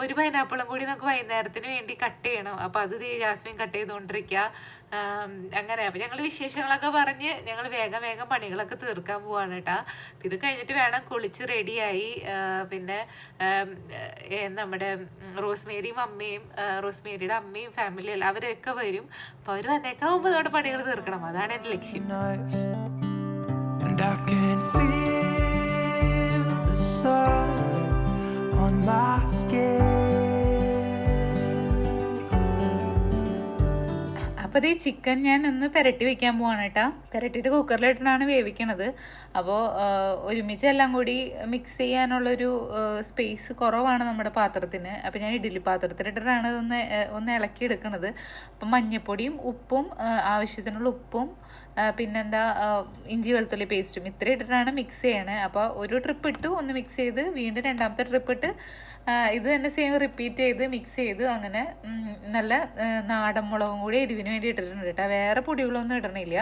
Speaker 2: ഒരു പൈനാപ്പിളും കൂടി നമുക്ക് വൈകുന്നേരത്തിന് വേണ്ടി കട്ട് ചെയ്യണം. അപ്പോൾ അത് ജാസ്മിൻ കട്ട് ചെയ്തുകൊണ്ടിരിക്കുക. അങ്ങനെ അപ്പം ഞങ്ങൾ വിശേഷങ്ങളൊക്കെ പറഞ്ഞ് ഞങ്ങൾ വേഗം പണികളൊക്കെ തീർക്കാൻ പോവാണ് കേട്ടോ. ഇത് കഴിഞ്ഞിട്ട് വേണം കുളിച്ച് റെഡിയായി. പിന്നെ നമ്മുടെ റോസ്മേരിയുടെ അമ്മയും ഫാമിലി എല്ലാവരൊക്കെ വരും. അപ്പോൾ അവർ വന്നേക്കാൻ മുമ്പ് നമ്മുടെ പണികൾ തീർക്കണം, അതാണ് എൻ്റെ ലക്ഷ്യം.
Speaker 1: And I can feel the sun on my skin.
Speaker 2: അപ്പോൾ ഈ ചിക്കൻ ഞാൻ ഒന്ന് പെരട്ടി വെക്കാൻ പോവാണ് കേട്ടോ. പെരട്ടിയിട്ട് കുക്കറിലിട്ടാണ് വേവിക്കണത്. അപ്പോൾ ഒരുമിച്ച് എല്ലാം കൂടി മിക്സ് ചെയ്യാനുള്ളൊരു സ്പേസ് കുറവാണ് നമ്മുടെ പാത്രത്തിന്. അപ്പോൾ ഞാൻ ഇഡ്ഡലി പാത്രത്തിലിട്ടിട്ടാണ് ഒന്ന് ഇളക്കി എടുക്കണത്. അപ്പം മഞ്ഞൾപ്പൊടിയും ഉപ്പും ആവശ്യത്തിനുള്ള ഉപ്പും പിന്നെന്താ ഇഞ്ചി വെളുത്തുള്ളി പേസ്റ്റും ഇത്ര ഇട്ടിട്ടാണ് മിക്സ് ചെയ്യണത്. അപ്പോൾ ഒരു ട്രിപ്പ് ഇട്ട് ഒന്ന് മിക്സ് ചെയ്ത് വീണ്ടും രണ്ടാമത്തെ ട്രിപ്പ് ഇട്ട് ഇത് തന്നെ സെയിം റിപ്പീറ്റ് ചെയ്ത് മിക്സ് ചെയ്ത് അങ്ങനെ നല്ല നാടൻ മുളകും കൂടി എരിവിന് വേണ്ടി ഇട്ടിട്ടുണ്ട് കേട്ടോ. വേറെ പൊടികളൊന്നും ഇടണില്ല.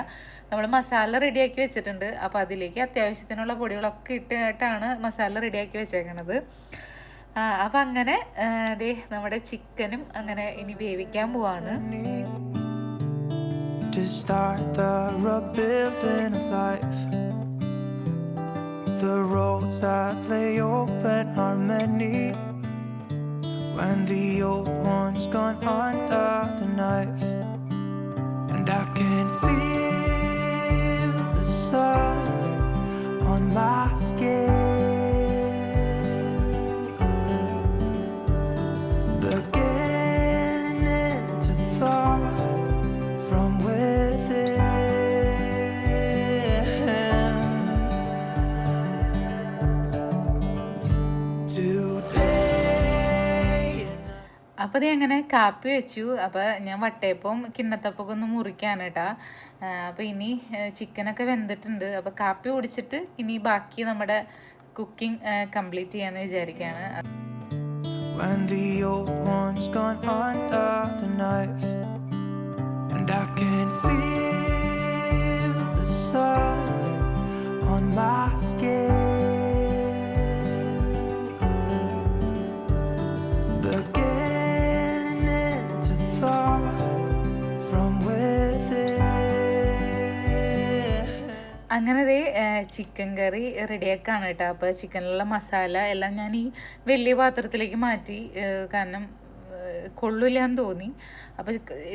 Speaker 2: നമ്മൾ മസാല റെഡിയാക്കി വെച്ചിട്ടുണ്ട്. അപ്പോൾ അതിലേക്ക് അത്യാവശ്യത്തിനുള്ള പൊടികളൊക്കെ ഇട്ടിട്ടാണ് മസാല റെഡിയാക്കി വെച്ചേക്കണത്. അപ്പം അങ്ങനെ ദേ നമ്മുടെ ചിക്കനും അങ്ങനെ ഇനി വേവിക്കാൻ പോവാണ്.
Speaker 1: To start the rebuilding of life. The roads that lay open are many. When the old one's gone under the knife, and I can feel the sun on my skin, beginning to thaw from within.
Speaker 2: അപ്പോൾ ഇത് അങ്ങനെ കാപ്പി വെച്ചു. അപ്പോൾ ഞാൻ വട്ടയപ്പം കിണ്ണത്തപ്പൊക്കെ ഒന്ന് മുറിക്കാണ് കേട്ടോ. അപ്പോൾ ഇനി ചിക്കനൊക്കെ വെന്തിട്ടുണ്ട്. അപ്പോൾ കാപ്പി കുടിച്ചിട്ട് ഇനി ബാക്കി നമ്മുടെ കുക്കിംഗ് കംപ്ലീറ്റ് ചെയ്യാമെന്ന് വിചാരിക്കുകയാണ്.
Speaker 1: When the old one's gone under the knife, and I can feel the sun on my skin, beginning to thaw from within.
Speaker 2: അങ്ങനെ ദേ ചിക്കൻ കറി റെഡിയാക്കാണ് കേട്ടോ. അപ്പോൾ ചിക്കനിലുള്ള മസാല എല്ലാം ഞാൻ ഈ വലിയ പാത്രത്തിലേക്ക് മാറ്റി. കാരണം കൊള്ളില്ലാന്ന് തോന്നി. അപ്പോൾ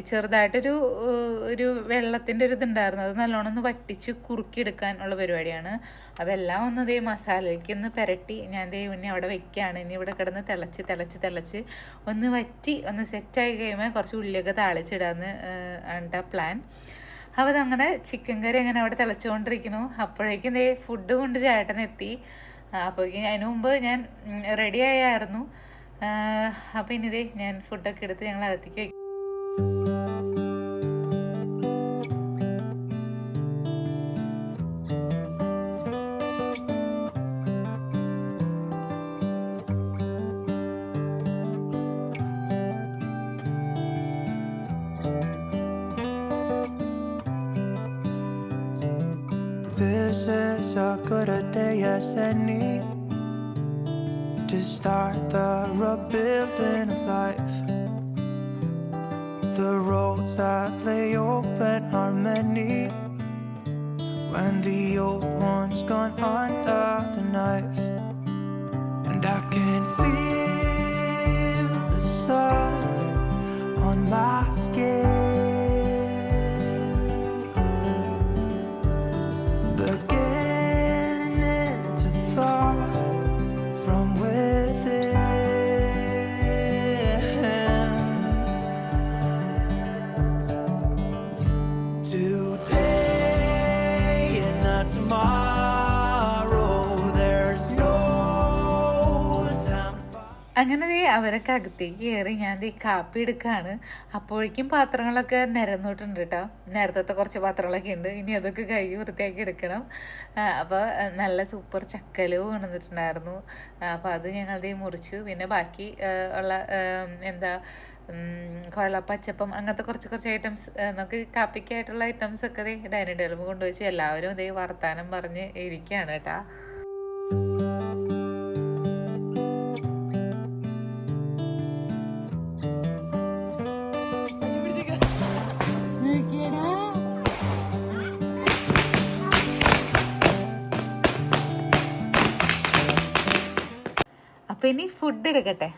Speaker 2: ചെറുതായിട്ടൊരു വെള്ളത്തിൻ്റെ ഒരു ഇതുണ്ടായിരുന്നു. അത് നല്ലോണം ഒന്ന് വറ്റിച്ച് കുറുക്കിയെടുക്കാനുള്ള പരിപാടിയാണ്. അപ്പോൾ എല്ലാം ഒന്ന് ദേ മസാലയ്ക്ക് ഒന്ന് പുരട്ടി ഞാൻ ദേ ഇനി അവിടെ വെക്കുകയാണ്. ഇനി ഇവിടെ കിടന്ന് തിളച്ച് ഒന്ന് വറ്റി ഒന്ന് സെറ്റായി കഴിയുമ്പോൾ കുറച്ച് ഉള്ളിയൊക്കെ താളിച്ചിടാന്ന് ആണ് പ്ലാൻ. അപ്പോൾ അതങ്ങനെ ചിക്കൻ കറി അങ്ങനെ അവിടെ തിളച്ചുകൊണ്ടിരിക്കുന്നു. അപ്പോഴേക്കും ദേ ഫുഡ് കൊണ്ട് ചേട്ടനെത്തി. അപ്പോഴേക്കും അതിന് മുമ്പ് ഞാൻ റെഡി ആയായിരുന്നു. അപ്പോൾ ഇനി ദേ ഞാൻ ഫുഡൊക്കെ എടുത്ത് ഞങ്ങൾ അകത്തേക്ക് വയ്ക്കും.
Speaker 1: This is a good a day as any to start the rebuilding of life. The roads that lay open are many. When the old one's gone under the knife, and I can feel the sun on my skin, beginning to thaw from within. Today and not tomorrow, there's no time to buy.
Speaker 2: അങ്ങനെ ദേ അവരൊക്കെ അകത്തേക്ക് കയറി ഞാൻ ദേ കാപ്പി എടുക്കുകയാണ്. അപ്പോഴേക്കും പാത്രങ്ങളൊക്കെ നിരന്നിട്ടുണ്ട് കേട്ടോ. നേരത്തെ കുറച്ച് പാത്രങ്ങളൊക്കെ ഉണ്ട്. ഇനി അതൊക്കെ കഴുകി വൃത്തിയാക്കി എടുക്കണം. അപ്പോൾ നല്ല സൂപ്പർ ചക്കലവ് കൊണ്ടുവന്നിട്ടുണ്ടായിരുന്നു. അപ്പോൾ അത് ഞങ്ങൾ ദേ മുറിച്ചു. പിന്നെ ബാക്കി ഉള്ള എന്താ കൊഴലപ്പച്ചപ്പം അങ്ങനത്തെ കുറച്ച് ഐറ്റംസ് നമുക്ക് കാപ്പിക്കായിട്ടുള്ള ഐറ്റംസ് ഒക്കെ ദേ ഡൈനിങ് ടേബിളിൽ കൊണ്ടുവച്ചു. എല്ലാവരും ദേ വർത്താനം പറഞ്ഞ് ഇരിക്കുകയാണ് കേട്ടോ. അപ്പോൾ ഇനി ഫുഡ് എടുക്കട്ടെ.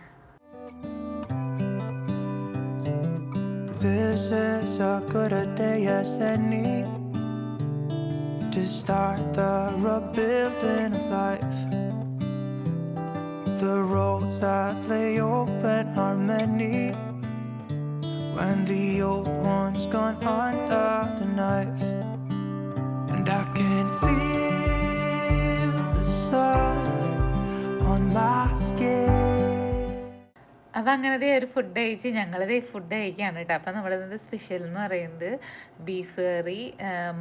Speaker 1: This is a good a day as any to start the rebuilding of life. The roads that lay open are many. When the old one's gone under the knife, and I can feel the sun on my skin.
Speaker 2: അപ്പം അങ്ങനത്തെ ഒരു food കഴിച്ച് ഞങ്ങളിത് food കഴിക്കുകയാണ് കേട്ടോ. അപ്പം നമ്മുടെ special എന്ന് പറയുന്നത് ബീഫ് കറി,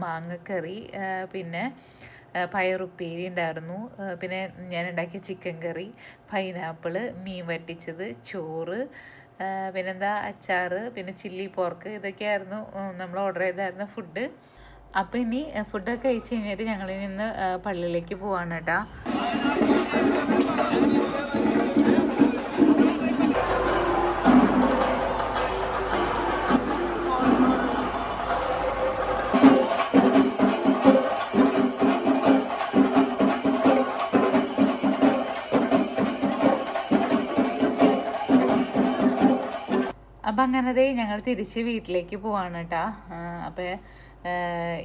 Speaker 2: മാങ്ങക്കറി, പിന്നെ പയറുപ്പേരി ഉണ്ടായിരുന്നു, പിന്നെ ഞാൻ ഉണ്ടാക്കിയ ചിക്കൻ കറി, പൈനാപ്പിൾ, മീൻ വറ്റിച്ചത്, ചോറ്, പിന്നെന്താ അച്ചാറ്, പിന്നെ ചില്ലി പോർക്ക്. ഇതൊക്കെയായിരുന്നു നമ്മൾ ഓർഡർ ചെയ്തായിരുന്ന ഫുഡ്. അപ്പോൾ ഇനി ഫുഡൊക്കെ കഴിച്ച് കഴിഞ്ഞിട്ട് ഞങ്ങളിൽ നിന്ന് പള്ളിയിലേക്ക് പോവാണ് കേട്ടോ. അപ്പം അങ്ങനത്തെ ഞങ്ങൾ തിരിച്ച് വീട്ടിലേക്ക് പോവാണ് കേട്ടോ. അപ്പോൾ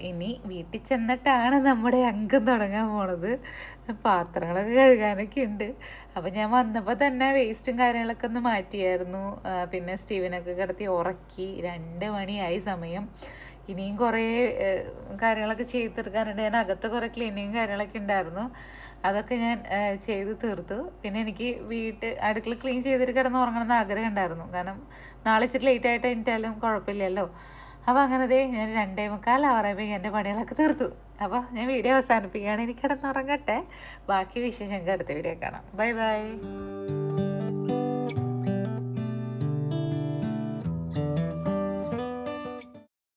Speaker 2: ഇനി വീട്ടിൽ ചെന്നിട്ടാണ് നമ്മുടെ അംഗം തുടങ്ങാൻ പോണത്. പാത്രങ്ങളൊക്കെ കഴുകാനൊക്കെ ഉണ്ട്. അപ്പം ഞാൻ വന്നപ്പോൾ തന്നെ വേസ്റ്റും കാര്യങ്ങളൊക്കെ ഒന്ന് മാറ്റിയായിരുന്നു. പിന്നെ സ്റ്റീവനൊക്കെ കിടത്തി ഉറക്കി. 2 മണിയായി സമയം. ഇനിയും കുറേ കാര്യങ്ങളൊക്കെ ചെയ്ത് തീർക്കാനുണ്ട്. ഞാൻ അകത്ത് കുറേ ക്ലീനിങ്ങും കാര്യങ്ങളൊക്കെ ഉണ്ടായിരുന്നു, അതൊക്കെ ഞാൻ ചെയ്ത് തീർത്തു. പിന്നെ എനിക്ക് അടുക്കള ക്ലീൻ ചെയ്തിട്ട് കിടന്ന് ഉറങ്ങണമെന്ന് ആഗ്രഹം ഉണ്ടായിരുന്നു. കാരണം നാളെ ഇച്ചിരി ലേറ്റായിട്ട് എനിക്കാലും കുഴപ്പമില്ലല്ലോ. അപ്പോൾ അങ്ങനത്തെ ഞാൻ 2:45 ആവുമ്പോഴേക്കും എൻ്റെ പണികളൊക്കെ തീർത്തു. അപ്പോൾ ഞാൻ വീഡിയോ അവസാനിപ്പിക്കുകയാണ്. എനിക്ക് കിടന്നുറങ്ങട്ടെ. ബാക്കി വിശേഷങ്ങൾക്ക് അടുത്ത വീഡിയോ കാണാം. Bye bye.